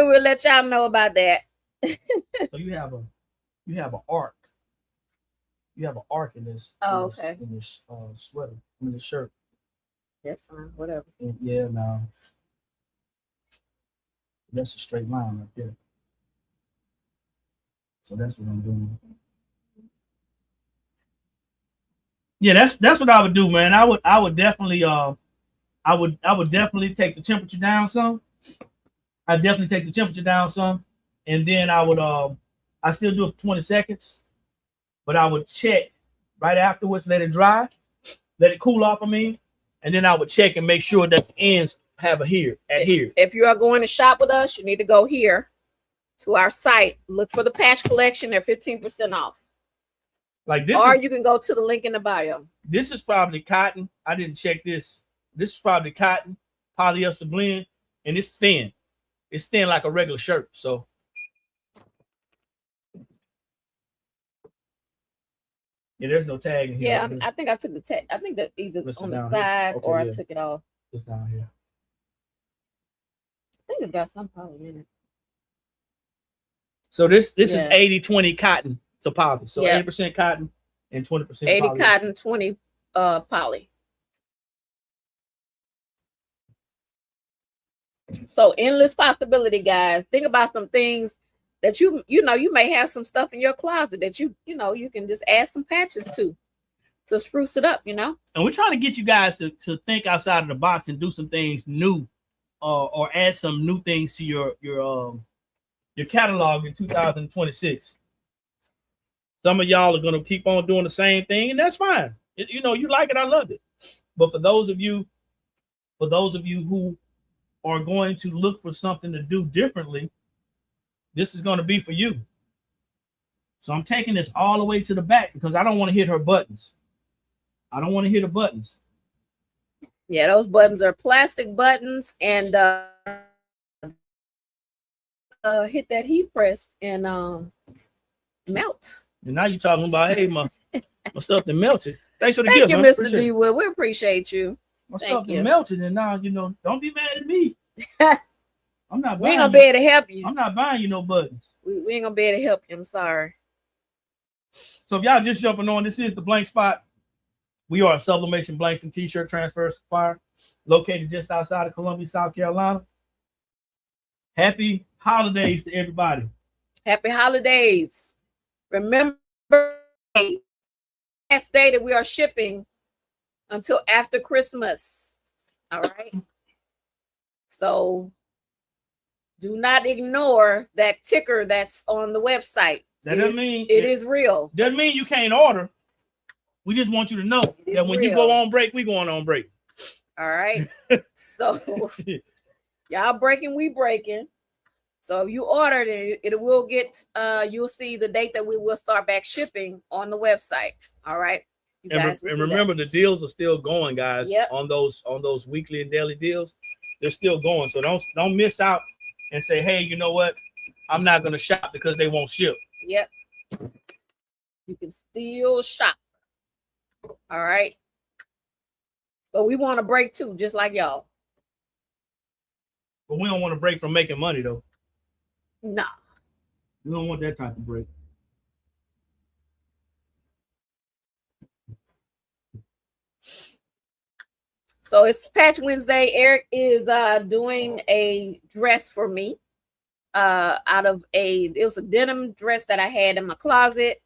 we'll let y'all know about that. So you have an arc. You have an arc in this. Oh, okay. In this sweater, in this shirt. That's fine. Whatever. And yeah, no. That's a straight line right there. So that's what I'm doing. Yeah, that's what I would do, man. I would definitely I would definitely take the temperature down some. And then I would I still do it for 20 seconds, but I would check right afterwards, let it dry, let it cool off, and then I would check and make sure that the ends have adhered. If you are going to shop with us, you need to go here to our site, look for the patch collection. They're 15% off. Like this, or you can go to the link in the bio. This is probably cotton. I didn't check this. This is probably cotton, polyester blend, and it's thin. It's thin like a regular shirt. So yeah, there's no tag in here. Yeah, I think I took the tag. I think that either on the side or I took it off. It's down here. I think it's got some poly in it. So this is 80-20 cotton to poly. So 80% cotton and 20% 80 poly. cotton, 20 poly. So endless possibility, guys. Think about some things that you know you may have some stuff in your closet that you can just add some patches to spruce it up, And we're trying to get you guys to think outside of the box and do some things new, or add some new things to your catalog in 2026. Some of y'all are going to keep on doing the same thing, and that's fine. You like it, I love it. But for those of you who are going to look for something to do differently, this is going to be for you. So I'm taking this all the way to the back because I don't want to hit her buttons. I don't want to hit the buttons. Yeah, those buttons are plastic buttons, and hit that heat press and melt. And now you're talking about, hey, my stuff that melted. Thanks for the Thank gift, you, man. Mr. D. Wood. We appreciate you. My stuff that melted, and now don't be mad at me. I'm not. We ain't gonna be able to help you. I'm not buying you no buttons. We ain't gonna be able to help you. I'm sorry. So if y'all just jumping on, this is the Blank Spot. We are a sublimation blanks and t-shirt transfer supplier located just outside of Columbia, South Carolina. Happy holidays to everybody. Happy holidays. Remember, last day that we are shipping until after Christmas. All right. So do not ignore that ticker that's on the website. That doesn't mean it is real. Doesn't mean you can't order. We just want you to know that when you go on break, we going on break. All right. So y'all breaking, we breaking. So if you ordered it, it will get you'll see the date that we will start back shipping on the website. All right. And remember, the deals are still going, guys. Yep. On those weekly and daily deals, they're still going. So don't miss out and say, hey, you know what? I'm not gonna shop because they won't ship. Yep. You can still shop. All right. But we want to break too, just like y'all. But we don't want to break from making money though. No. We don't want that type of break. So it's Patch Wednesday. Eric is doing a dress for me. It was a denim dress that I had in my closet.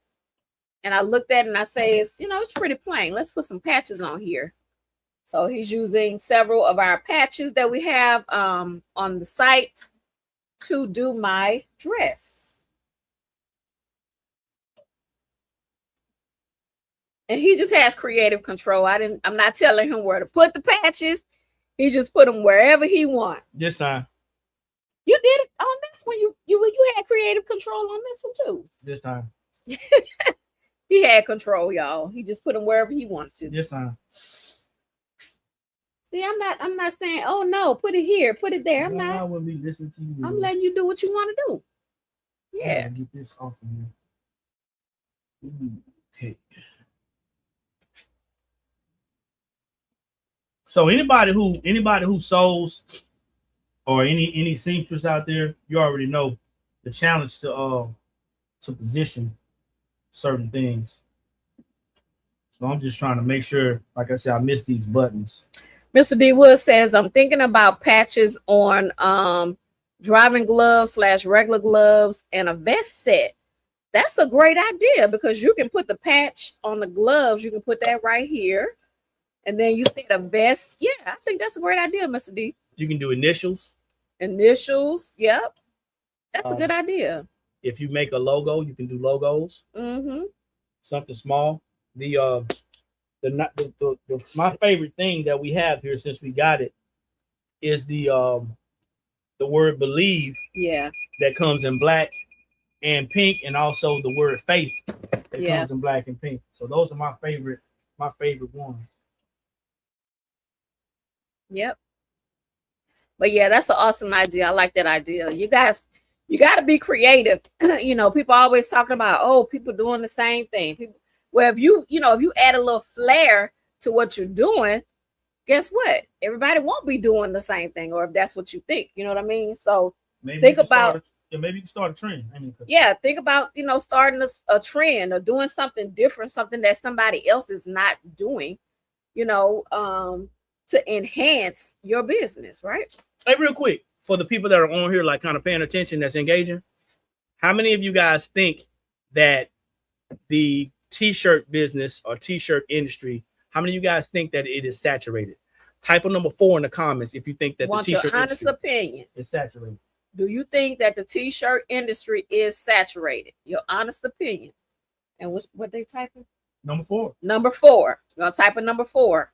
And I looked at it and I say, it's pretty plain. Let's put some patches on here. So he's using several of our patches that we have on the site to do my dress. And he just has creative control. I'm not telling him where to put the patches. He just put them wherever he wants. This time. You did it on this one. You had creative control on this one too. This time. He had control, y'all. He just put them wherever he wanted to. This time. See, I'm not saying, oh no, put it here, put it there. I wouldn't be listening to you. I'm letting you do what you want to do. Yeah. Get this off of here. Okay. So anybody who sews, or any seamstress out there, you already know the challenge to position certain things. So I'm just trying to make sure, like I said, I missed these buttons. Mr. D. Wood says, I'm thinking about patches on driving gloves / regular gloves and a vest set. That's a great idea because you can put the patch on the gloves. You can put that right here. And then you think a vest. Yeah, I think that's a great idea, Mr. D. You can do initials. Initials. Yep. That's a good idea. If you make a logo, you can do logos. Mm-hmm. Something small. My favorite thing that we have here since we got it is the word believe. Yeah. That comes in black and pink, and also the word faith that comes in black and pink. So those are my favorite ones. Yep. But yeah, that's an awesome idea. I like that idea. You guys, you got to be creative. People always talking about, people doing the same thing. If you add a little flair to what you're doing, guess what? Everybody won't be doing the same thing, or if that's what you think, you know what I mean? So maybe think about maybe you can start a trend. Think about starting a trend or doing something different, something that somebody else is not doing, to enhance your business, right? Hey, real quick, for the people that are on here, like kind of paying attention, that's engaging. How many of you guys think that the t-shirt business or t-shirt industry, how many of you guys think that it is saturated? Type a number 4 in the comments if you think that the t-shirt your honest opinion is saturated. Do you think that the t-shirt industry is saturated? Your honest opinion. And what they typing? Number 4. Number 4. You're gonna type a number 4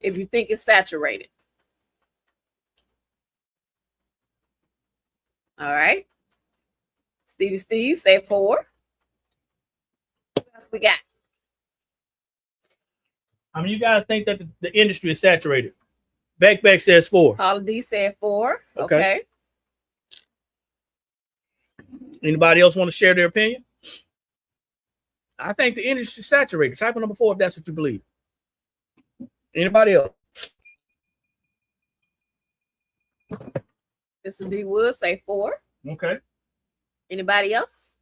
if you think it's saturated. All right. Steve say 4. What else we got? How many of you guys think that the industry is saturated? Beck says 4. Holiday said 4. Okay. Anybody else want to share their opinion? I think the industry is saturated. Type number 4 if that's what you believe. Anybody else? Mr. D Wood say 4. Okay. Anybody else?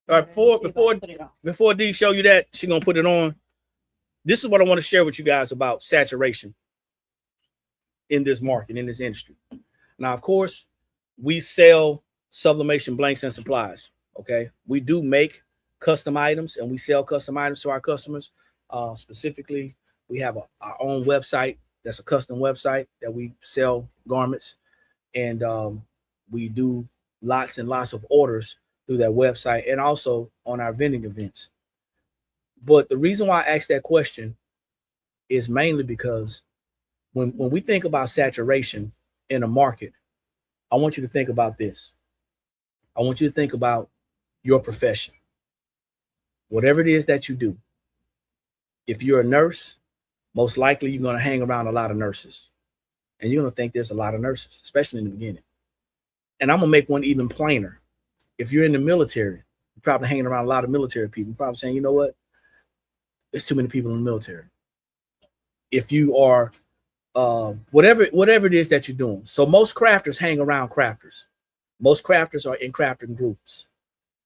All right, before D show you that, she's gonna put it on. This is what I want to share with you guys about saturation in this market, in this industry. Now, of course, we sell sublimation blanks and supplies. Okay, we do make custom items and we sell custom items to our customers. Specifically, we have our own website that's a custom website that we sell garments, and we do lots and lots of orders through that website and also on our vending events. But the reason why I asked that question is mainly because when we think about saturation in a market, I want you to think about this. I want you to think about your profession. Whatever it is that you do. If you're a nurse, most likely you're going to hang around a lot of nurses. And you're going to think there's a lot of nurses, especially in the beginning. And I'm going to make one even plainer. If you're in the military, you're probably hanging around a lot of military people. You're probably saying, you know what? There's too many people in the military. If you are whatever it is that you're doing. So most crafters hang around crafters. Most crafters are in crafting groups.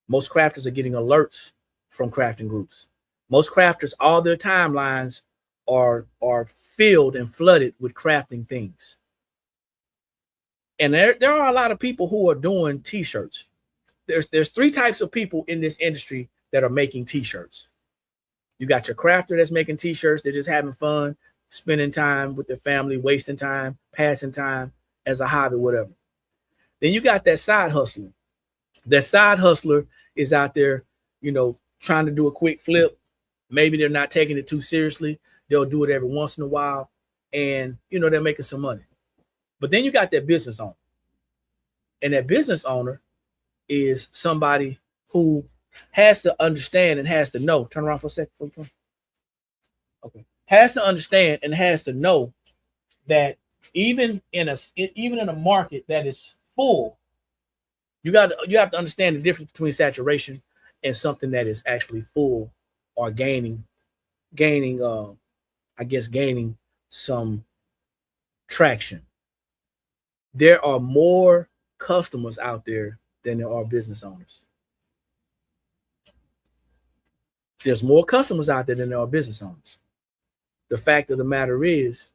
Most crafters are getting alerts from crafting groups. Most crafters, all their timelines are filled and flooded with crafting things. And there are a lot of people who are doing t-shirts. There's 3 types of people in this industry that are making t-shirts. You got your crafter that's making t-shirts. They're just having fun, spending time with their family, wasting time, passing time as a hobby, whatever. Then you got that side hustler. That side hustler is out there, trying to do a quick flip. Maybe they're not taking it too seriously. They'll do it every once in a while, and they're making some money. But then you got that business owner. And that business owner is somebody who has to understand and has to know. Turn around for a second before you come. Okay. Has to understand and has to know that even in a market that is full, you have to understand the difference between saturation and something that is actually full or gaining some traction. There are more customers out there than there are business owners. There's more customers out there than there are business owners. The fact of the matter is,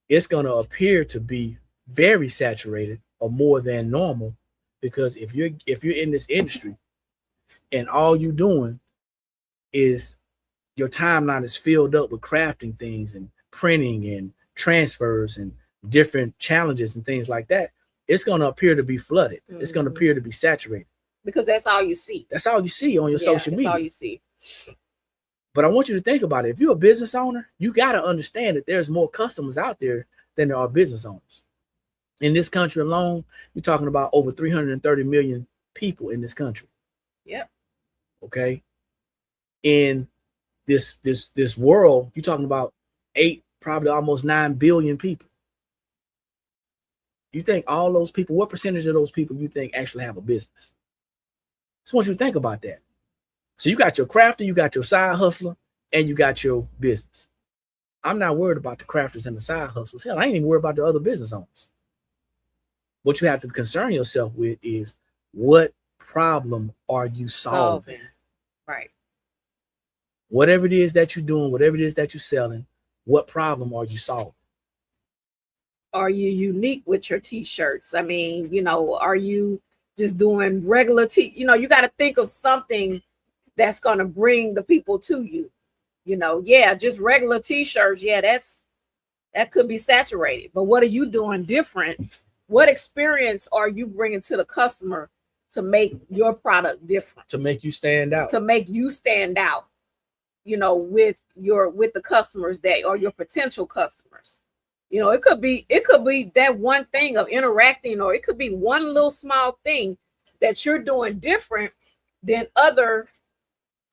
it's going to appear to be very saturated or more than normal, because if you're in this industry and all you're doing is your timeline is filled up with crafting things and printing and transfers and different challenges and things like that, it's going to appear to be flooded. Mm-hmm. It's going to appear to be saturated. Because that's all you see. That's all you see on your social media. That's all you see. But I want you to think about it. If you're a business owner, you got to understand that there's more customers out there than there are business owners. In this country alone, you're talking about over 330 million people in this country. Yep. Okay. In this world, you're talking about 8, probably almost 9 billion people. You think all those people, what percentage of those people you think actually have a business? Just want you to think about that. So you got your crafter, you got your side hustler, and you got your business. I'm not worried about the crafters and the side hustlers. Hell, I ain't even worried about the other business owners. What you have to concern yourself with is, what problem are you solving? Right. Whatever it is that you're doing, whatever it is that you're selling, What problem are you solving? Are you unique with your t-shirts? I mean, are you just doing regular you got to think of something that's going to bring the people to you. Yeah, just regular t-shirts. Yeah, that could be saturated. But what are you doing different? What experience are you bringing to the customer to make your product different? To make you stand out. To make you stand out, with the customers or your potential customers. It could be that one thing of interacting, or it could be one little small thing that you're doing different than other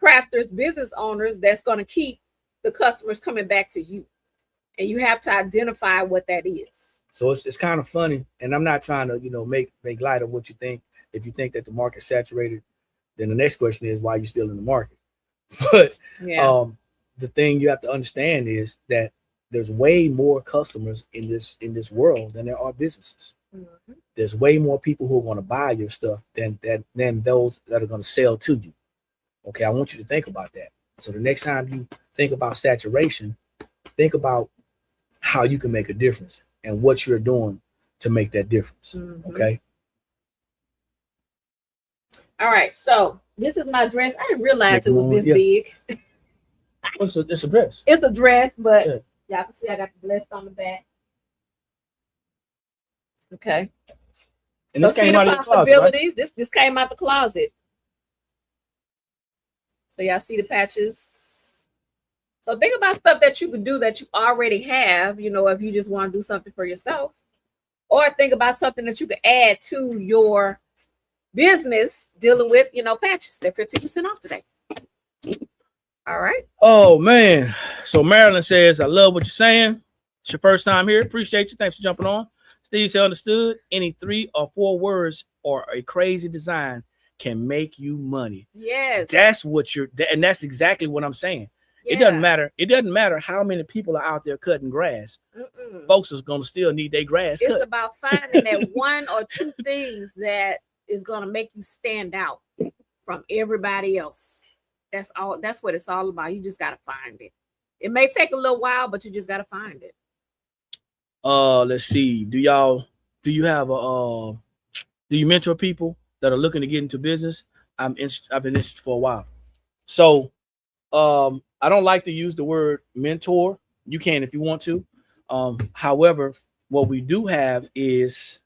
crafters, business owners, that's going to keep the customers coming back to you. And you have to identify what that is. So it's kind of funny, and I'm not trying to make light of what you think. If you think that the market's saturated, then the next question is, why are you still in the market? But yeah. The thing you have to understand is that there's way more customers in this world than there are businesses. Mm-hmm. There's way more people who are going to buy your stuff than those that are going to sell to you. Okay, I want you to think about that. So the next time you think about saturation, think about how you can make a difference and what you're doing to make that difference. Mm-hmm. Okay. All right. So this is my dress. I didn't realize it was this big. It's a dress. It's a dress, but y'all can see I got the blessed on the back. Okay. And this came out of the closet, right? This came out the closet. So y'all see the patches. So think about stuff that you could do that you already have, if you just want to do something for yourself. Or think about something that you could add to your business dealing with, patches. They're 15% off today. All right. Oh, man. So Marilyn says, I love what you're saying. It's your first time here. Appreciate you. Thanks for jumping on. Steve said, understood. Any 3 or 4 words or a crazy design can make you money. Yes. That's what and that's exactly what I'm saying. Yeah. It doesn't matter how many people are out there cutting grass. Mm-mm. Folks is going to still need their grass cut. It's about finding that 1 or 2 things that is going to make you stand out from everybody else. That's all. That's what it's all about. You just got to find it. It may take a little while, but you just got to find it. Let's see. Do you mentor people that are looking to get into business? I've been interested for a while. So, I don't like to use the word mentor. You can if you want to. However, what we do have is,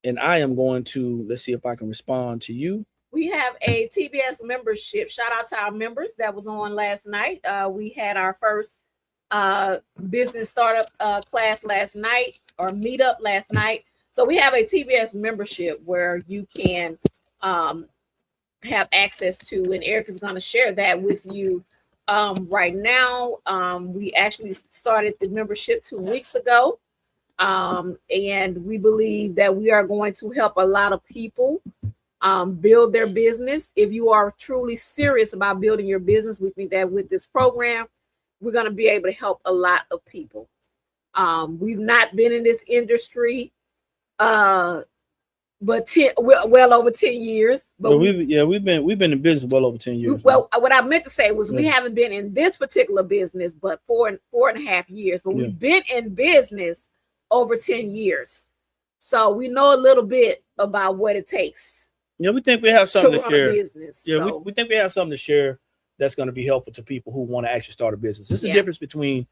and I am going to, let's see if I can respond to you. We have a TBS membership. Shout out to our members that was on last night. We had our first business startup class last night, or meetup last night. So we have a TBS membership where you can have access to, and Eric is going to share that with you right now. We actually started the membership 2 weeks ago. And we believe that we are going to help a lot of people build their business. If you are truly serious about building your business, we think that with this program, we're going to be able to help a lot of people. We've not been in this industry, but well over 10 years. But we've been in business well over 10 years. Well, what I meant to say was we haven't been in this particular business, but four and a half years. But we've been in business over 10 years. So we know a little bit about what it takes. Yeah, we think we have something to share. Business, yeah, so. we think we have something to share that's going to be helpful to people who want to actually start a business. It's a difference between,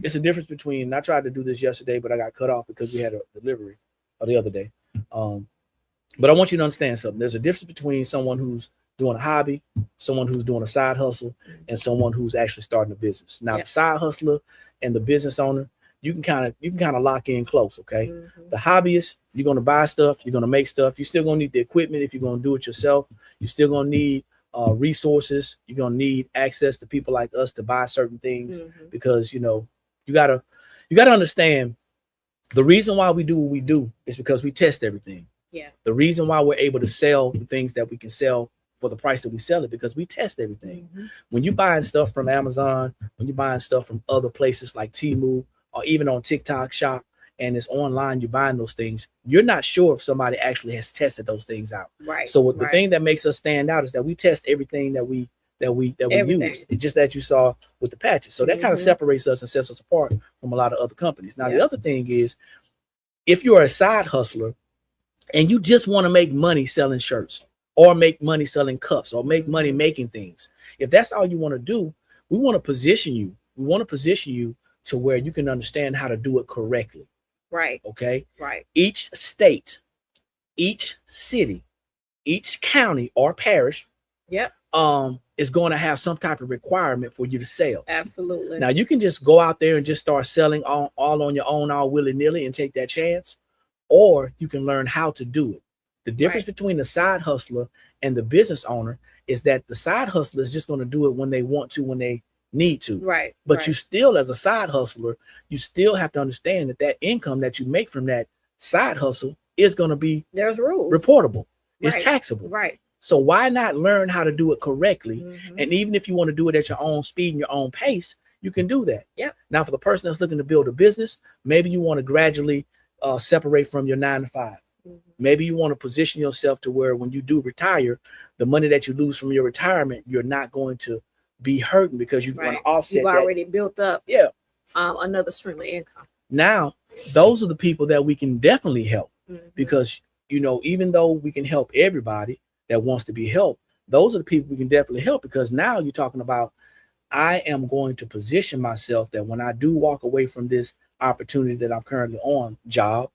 I tried to do this yesterday, but I got cut off because we had a delivery the other day. But I want you to understand something. There's a difference between someone who's doing a hobby, someone who's doing a side hustle, and someone who's actually starting a business. Now, the side hustler and the business owner, you can kind of lock in close, okay? Mm-hmm. The hobbyist, you're going to buy stuff, you're going to make stuff. You're still going to need the equipment if you're going to do it yourself. You're still going to need resources. You're going to need access to people like us to buy certain things because, you got to understand the reason why we do what we do is because we test everything. Yeah. The reason why we're able to sell the things that we can sell for the price that we sell it, because we test everything. Mm-hmm. When you're buying stuff from Amazon, when you're buying stuff from other places like Temu, or even on TikTok Shop, and it's online, you're buying those things, you're not sure if somebody actually has tested those things out. Right. So the thing that makes us stand out is that we test everything that we that we Everything. use. It's just that you saw with the patches. So that kind of separates us and sets us apart from a lot of other companies. Now, the other thing is, if you're a side hustler and you just want to make money selling shirts or make money selling cups or make money making things, if that's all you want to do, we want to position you. We want to position you to where you can understand how to do it correctly. Right. Okay. Right. Each state, each city, each county or parish, is going to have some type of requirement for you to sell. Absolutely. Now you can just go out there and just start selling all on your own, all willy-nilly, and take that chance, or you can learn how to do it. The difference between the side hustler and the business owner is that the side hustler is just going to do it when they want to, when they need to. Right. But you still, as a side hustler, you still have to understand that that income that you make from that side hustle is going to be there's rules, reportable. It's taxable. Right. So why not learn how to do it correctly? And even if you want to do it at your own speed and your own pace, you can do that. Yep. Now, for the person that's looking to build a business, maybe you want to gradually separate from your 9 to 5. Maybe you want to position yourself to where when you do retire, the money that you lose from your retirement, you're not going to be hurting because you're going to offset. You've already built up another stream of income. Now, those are the people that we can definitely help because, you know, even though we can help everybody that wants to be helped, those are the people we can definitely help, because now you're talking about, I am going to position myself that when I do walk away from this opportunity that I'm currently on job,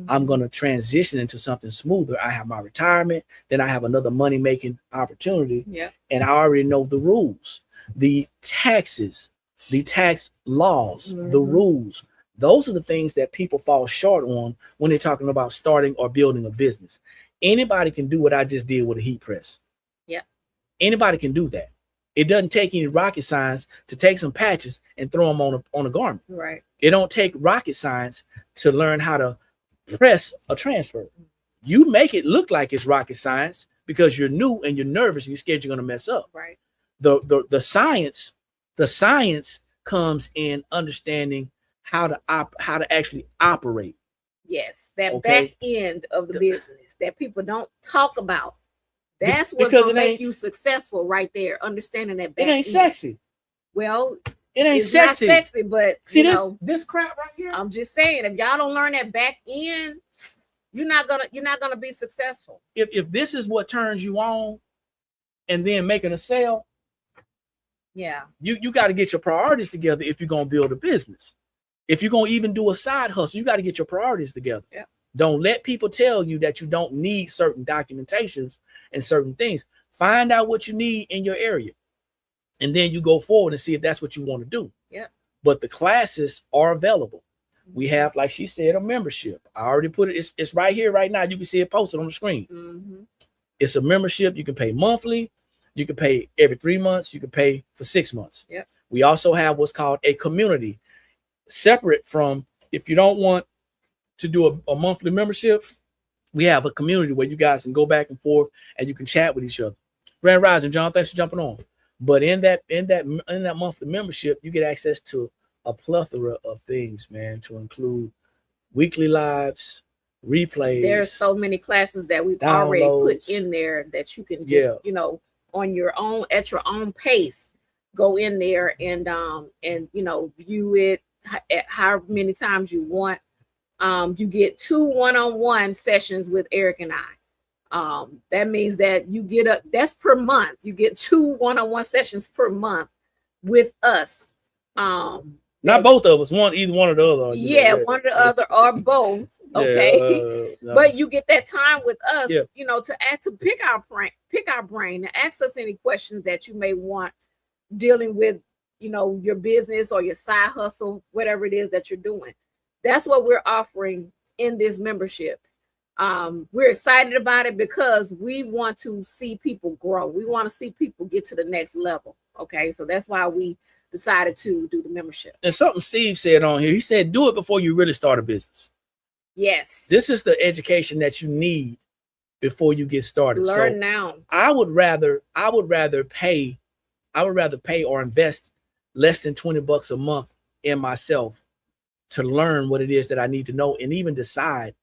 I'm going to transition into something smoother. I have my retirement, then I have another money making opportunity. And I already know the rules, the taxes, the tax laws, the rules. Those are the things that people fall short on when they're talking about starting or building a business. Anybody can do what I just did with a heat press. Anybody can do that. It doesn't take any rocket science to take some patches and throw them on a garment. Right. It don't take rocket science to learn how to press a transfer. You make it look like it's rocket science because you're new and you're nervous and you're scared you're going to mess up. Right. The science comes in understanding how to actually operate. Yes, that back end of the business that people don't talk about. That's what's going to make you successful right there. Understanding that back end. It ain't sexy. Well, it ain't sexy. Not sexy, but see, this crap right here. I'm just saying, if y'all don't learn that back end, you're not gonna be successful. If this is what turns you on, and then making a sale, you got to get your priorities together if you're gonna build a business. If you're gonna even do a side hustle, you got to get your priorities together. Don't let people tell you that you don't need certain documentations and certain things. Find out what you need in your area, and then you go forward and see if that's what you want to do. But the classes are available. We have, like she said, a membership. I already put it. It's right here, right now. You can see it posted on the screen. It's a membership. You can pay monthly. You can pay every 3 months. You can pay for 6 months. We also have what's called a community, separate from, if you don't want to do a monthly membership, we have a community where you guys can go back and forth and you can chat with each other. Grand Rising, John, thanks for jumping on. But in that monthly membership, you get access to a plethora of things, man, to include weekly lives, replays. There's so many classes that we've already put in there that you can just, on your own, at your own pace, go in there and view it at however many times you want. You get 2 one-on-one sessions with Eric and I. That means that you get that's per month. You get 2 one-on-one sessions per month with us. Not both of us, either one or the other. One or the other or both. Okay. But you get that time with us, to pick our brain, and ask us any questions that you may want dealing with, your business or your side hustle, whatever it is that you're doing. That's what we're offering in this membership. We're excited about it because we want to see people grow. We want to see people get to the next level. Okay. So that's why we decided to do the membership. And something Steve said on here, he said, do it before you really start a business. Yes. This is the education that you need before you get started. Learn now. I would rather pay or invest less than $20 a month in myself to learn what it is that I need to know, and even decide,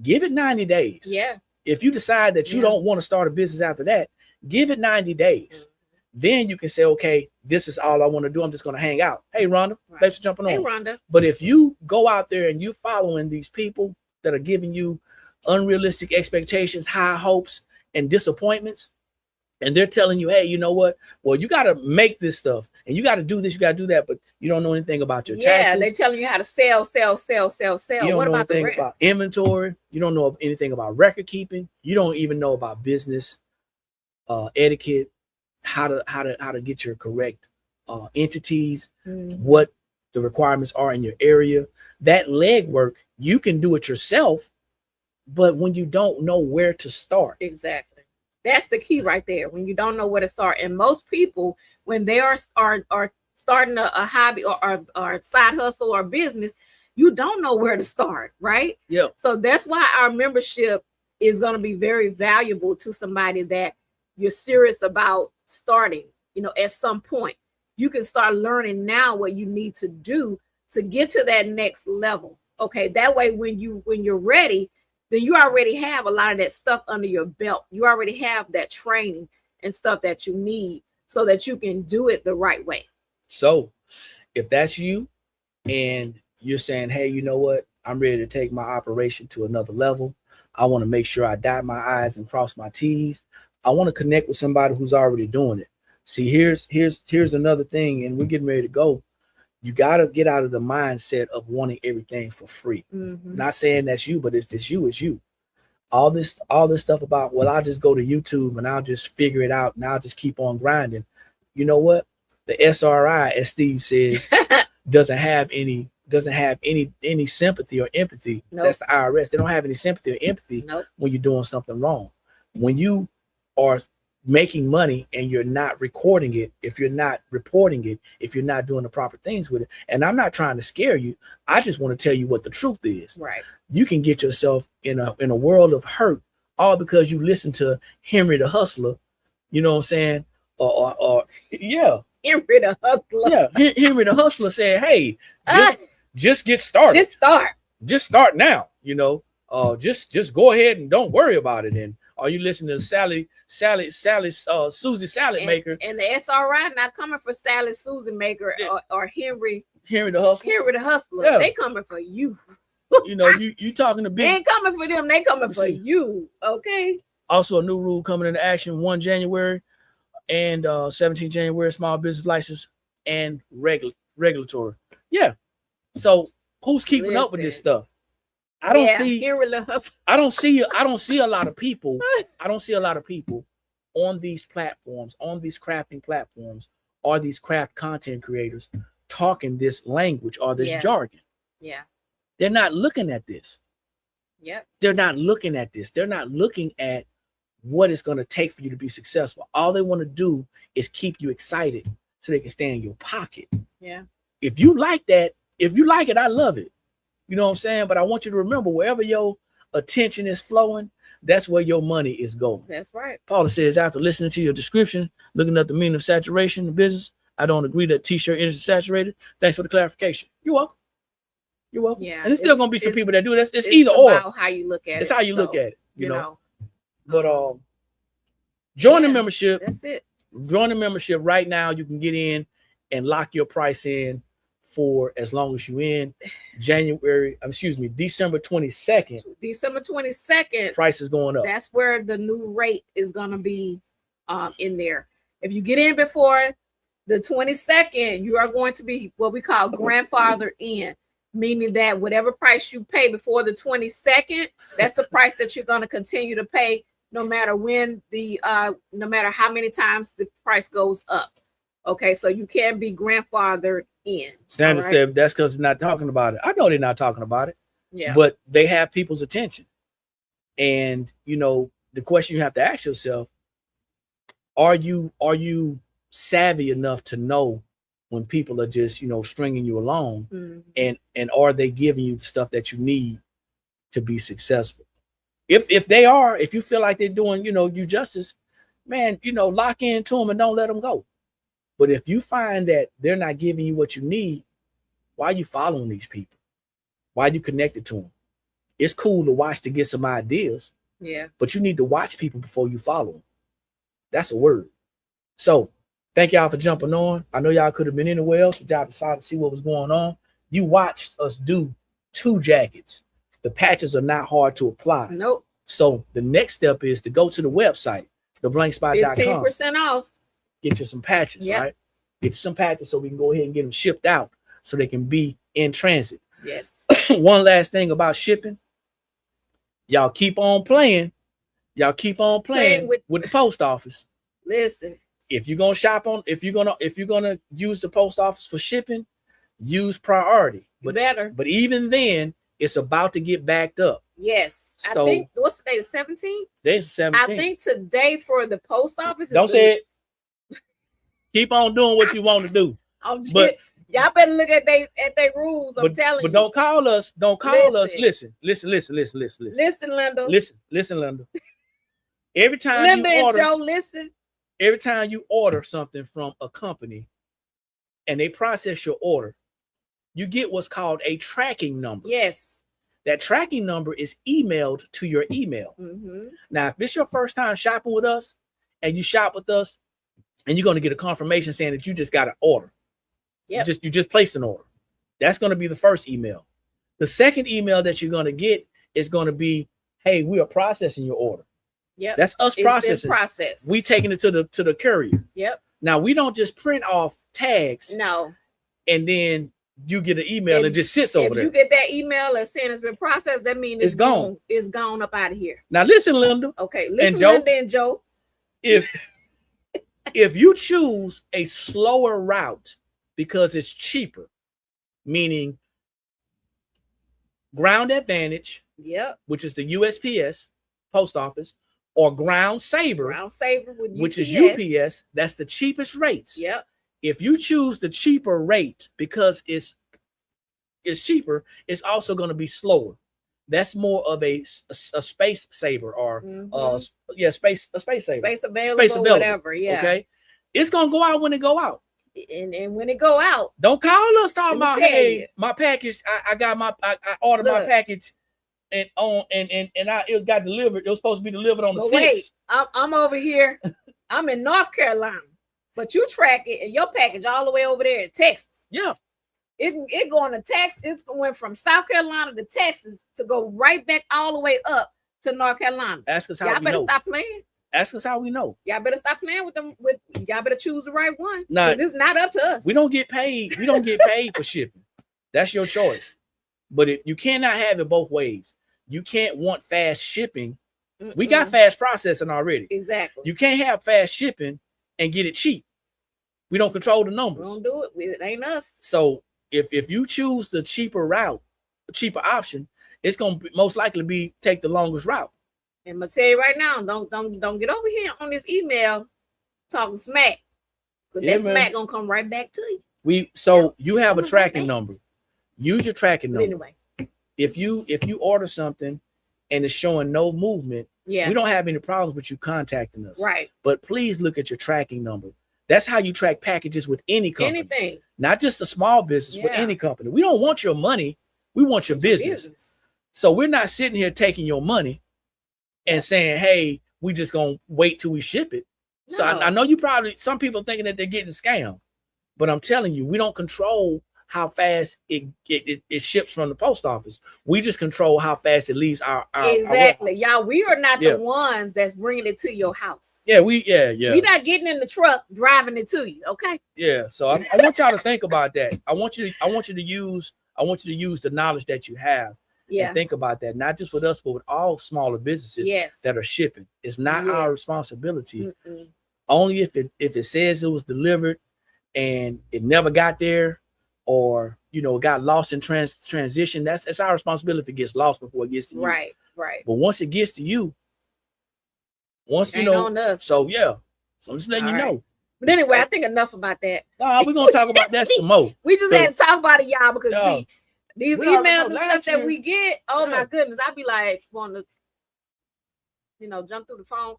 give it 90 days. Yeah. If you decide that you don't want to start a business after that, give it 90 days. then you can say, okay, this is all I want to do. I'm just going to hang out. Hey, Rhonda, thanks for jumping on. Hey, Rhonda. But if you go out there and you following these people that are giving you unrealistic expectations, high hopes, and disappointments, and they're telling you, hey, you know what? Well, you got to make this stuff and you got to do this, you got to do that, but you don't know anything about your taxes. Yeah, they're telling you how to sell. You don't What know about anything about inventory. You don't know anything about record keeping. You don't even know about business etiquette, how to get your correct entities, what the requirements are in your area. That legwork, you can do it yourself, but when you don't know where to start. Exactly. That's the key right there. When you don't know where to start. And most people, when they are starting a hobby or side hustle or business, you don't know where to start, right? Yeah. So that's why our membership is going to be very valuable to somebody that you're serious about starting, at some point. You can start learning now what you need to do to get to that next level. Okay. That way, when you're ready, then you already have a lot of that stuff under your belt. You already have that training and stuff that you need so that you can do it the right way. So if that's you and you're saying, hey, you know what? I'm ready to take my operation to another level. I want to make sure I dot my I's and cross my T's. I want to connect with somebody who's already doing it. See, here's another thing, and we're getting ready to go. You got to get out of the mindset of wanting everything for free. Not saying that's you, but if it's you, it's you. All this stuff about, well, I'll just go to YouTube and I'll just figure it out and I'll just keep on grinding. You know what? The SRI, as Steve says, doesn't have any sympathy or empathy. Nope. That's the IRS. They don't have any sympathy or empathy when you're doing something wrong. When you are making money and you're not recording it, if you're not reporting it, if you're not doing the proper things with it, and I'm not trying to scare you, I just want to tell you what the truth is. Right. You can get yourself in a world of hurt all because you listen to Henry the Hustler, you know what I'm saying? Or Henry the Hustler. Yeah, Henry the Hustler said, hey, just get started. Just start now, just go ahead and don't worry about it. And are you listening to Susie Salad Maker? And the SRI not coming for Sally Susie Maker or Henry the Hustler. Henry the Hustler. Yeah. They coming for you. You talking to big. They ain't coming for them. They coming for you. Okay. Also, a new rule coming into action 1 January and 17 January, small business license and regulatory. Yeah. So who's keeping up with this stuff? I don't see a lot of people. I don't see a lot of people on these platforms, on these crafting platforms, or these craft content creators talking this language or this jargon. Yeah. They're not looking at this. Yep. They're not looking at this. They're not looking at what it's going to take for you to be successful. All they want to do is keep you excited so they can stay in your pocket. Yeah. If you like that, I love it. You know what I'm saying? But I want you to remember, wherever your attention is flowing, that's where your money is going. That's right. Paula says, after listening to your description, looking at the meaning of saturation in business, I don't agree that t-shirt is saturated. Thanks for the clarification. You're welcome. You're welcome. Yeah. And there's still going to be some people that do this. It's either or. How you look at it's how you look at it. You know. But join the membership. That's it. Join the membership right now. You can get in and lock your price in for as long as you in December 22nd. December 22nd. Price is going up. That's where the new rate is going to be in there. If you get in before the 22nd, you are going to be what we call grandfathered in, meaning that whatever price you pay before the 22nd, that's the price that you're going to continue to pay no matter no matter how many times the price goes up. Okay, so you can be grandfathered in. Sandra said that's because they're not talking about it. I know they're not talking about it. Yeah. But they have people's attention. And the question you have to ask yourself, are you savvy enough to know when people are just, stringing you along, and are they giving you the stuff that you need to be successful? If they are, if you feel like they're doing, you justice, man, lock into them and don't let them go. But if you find that they're not giving you what you need, why are you following these people? Why are you connected to them? It's cool to watch to get some ideas. Yeah. But you need to watch people before you follow them. That's a word. So Thank y'all for jumping on. I know y'all could have been anywhere else, but y'all decided to see what was going on. You watched us do 2 jackets. The patches are not hard to apply. Nope. So the next step is to go to the website, theblankspot.com. 15% off. Get you some patches, Yep. right? Get you some patches so we can go ahead and get them shipped out so they can be in transit. Yes. One last thing about shipping. Y'all keep on playing. Y'all keep on playing with the post office. Listen. If you're gonna shop on, if you're gonna use the post office for shipping, use priority. But better. But even then, it's about to get backed up. Yes. So, I think what's the day? The 17th? There's 17th. I think today for the post office. Don't say it. Keep on doing what you want to do. But y'all better look at they rules. I'm telling you. But don't call us. Don't call us. Listen, Linda. Listen, Linda. Every time Linda you order, and Joe, listen. Every time you order something from a company and they process your order, you get what's called a tracking number. Yes. That tracking number is emailed to your email. Mm-hmm. Now, if it's your first time shopping with us and you shop with us and you're going to get a confirmation saying that you just got an order. Yep. You just placed an order. That's going to be the first email. The second email that you're going to get is going to be, hey, we are processing your order. Yep. That's us processing. We taking it to the courier. Yep. Now we don't just print off tags. No. And then you get an email and it just sits over there. If you get that email that's saying it's been processed, that means it's gone. It's gone up out of here. Now listen, Linda. Okay, listen, Linda and Joe. If you choose a slower route because it's cheaper, meaning Ground Advantage, yep, which is the USPS post office, or Ground Saver, which is UPS, that's the cheapest rates. Yep. If you choose the cheaper rate because it's cheaper, it's also going to be slower. That's more of a space saver or space saver. Space available, whatever. Yeah. Okay. It's going to go out when it go out. And when it go out, don't call us talking about, hey, my package, I ordered my package and it got delivered. It was supposed to be delivered on the 6th. Wait, I'm over here. I'm in North Carolina, but you track it and your package all the way over there in Texas. Yeah. It going to Texas. It's going from South Carolina to Texas to go right back all the way up to North Carolina. Ask us how y'all we better know. Stop playing. Ask us how we know. Y'all better stop playing with them. Y'all better choose the right one. Nah, this is not up to us. We don't get paid. We don't get paid for shipping. That's your choice. But you cannot have it both ways. You can't want fast shipping. We got fast processing already. Exactly. You can't have fast shipping and get it cheap. We don't control the numbers. We don't do it. It ain't us. So if you choose the cheaper route, the cheaper option, it's gonna most likely take the longest route. And I'm gonna tell you right now, don't get over here on this email talking smack. Because that smack gonna come right back to you. You have a tracking number. Use your tracking number. Anyway. If you order something and it's showing no movement, we don't have any problems with you contacting us. Right. But please look at your tracking number. That's how you track packages with any company. Anything. Not just a small business, with any company. We don't want your money. We want your business. So we're not sitting here taking your money and saying, hey, we just gonna wait till we ship it. No. So I know some people thinking that they're getting scammed, but I'm telling you, we don't control how fast it ships from the post office. We just control how fast it leaves our exactly. Y'all, we are not the ones that's bringing it to your house. Yeah, we're not getting in the truck driving it to you. Okay. Yeah. So I want y'all to think about that. I want you to use the knowledge that you have. Yeah. And think about that, not just with us, but with all smaller businesses that are shipping. It's not our responsibility. Only if it says it was delivered and it never got there, or got lost in transition. That's our responsibility if it gets lost before it gets to you. Right. But once it gets to you, on us. So I'm just letting you know. But anyway, I think enough about that. No, we're gonna talk about that some more. We just had to talk about it, y'all, because these emails and stuff that we get, my goodness, I'd be like, want to, jump through the phone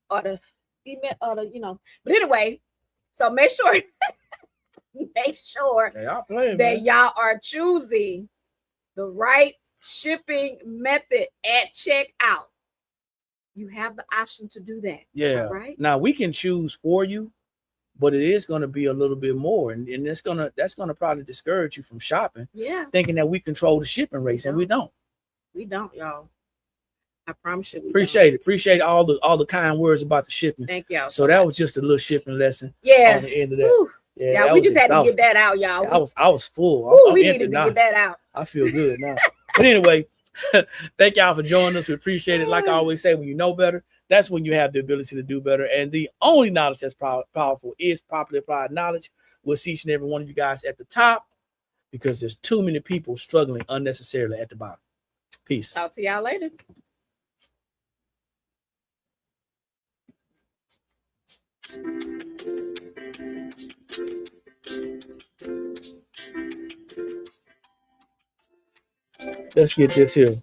or the email or the, But anyway, so make sure that y'all are choosing the right shipping method at checkout. You have the option to do that. Yeah. Right. Now we can choose for you, but it is going to be a little bit more, and that's gonna probably discourage you from shopping. Yeah, thinking that we control the shipping rates, and we don't. We don't, y'all. I promise you. Appreciate all the kind words about the shipping. Thank y'all. So that was just a little shipping lesson. Yeah. On the end of that. Whew. Yeah, we just had to get that out, y'all. I was full. I'm we needed to get that out. I feel good now. But anyway, thank y'all for joining us. We appreciate it. Like I always say, when you know better, that's when you have the ability to do better. And the only knowledge that's powerful is properly applied knowledge. We'll see each and every one of you guys at the top, because there's too many people struggling unnecessarily at the bottom. Peace. Talk to y'all later. Let's get this here.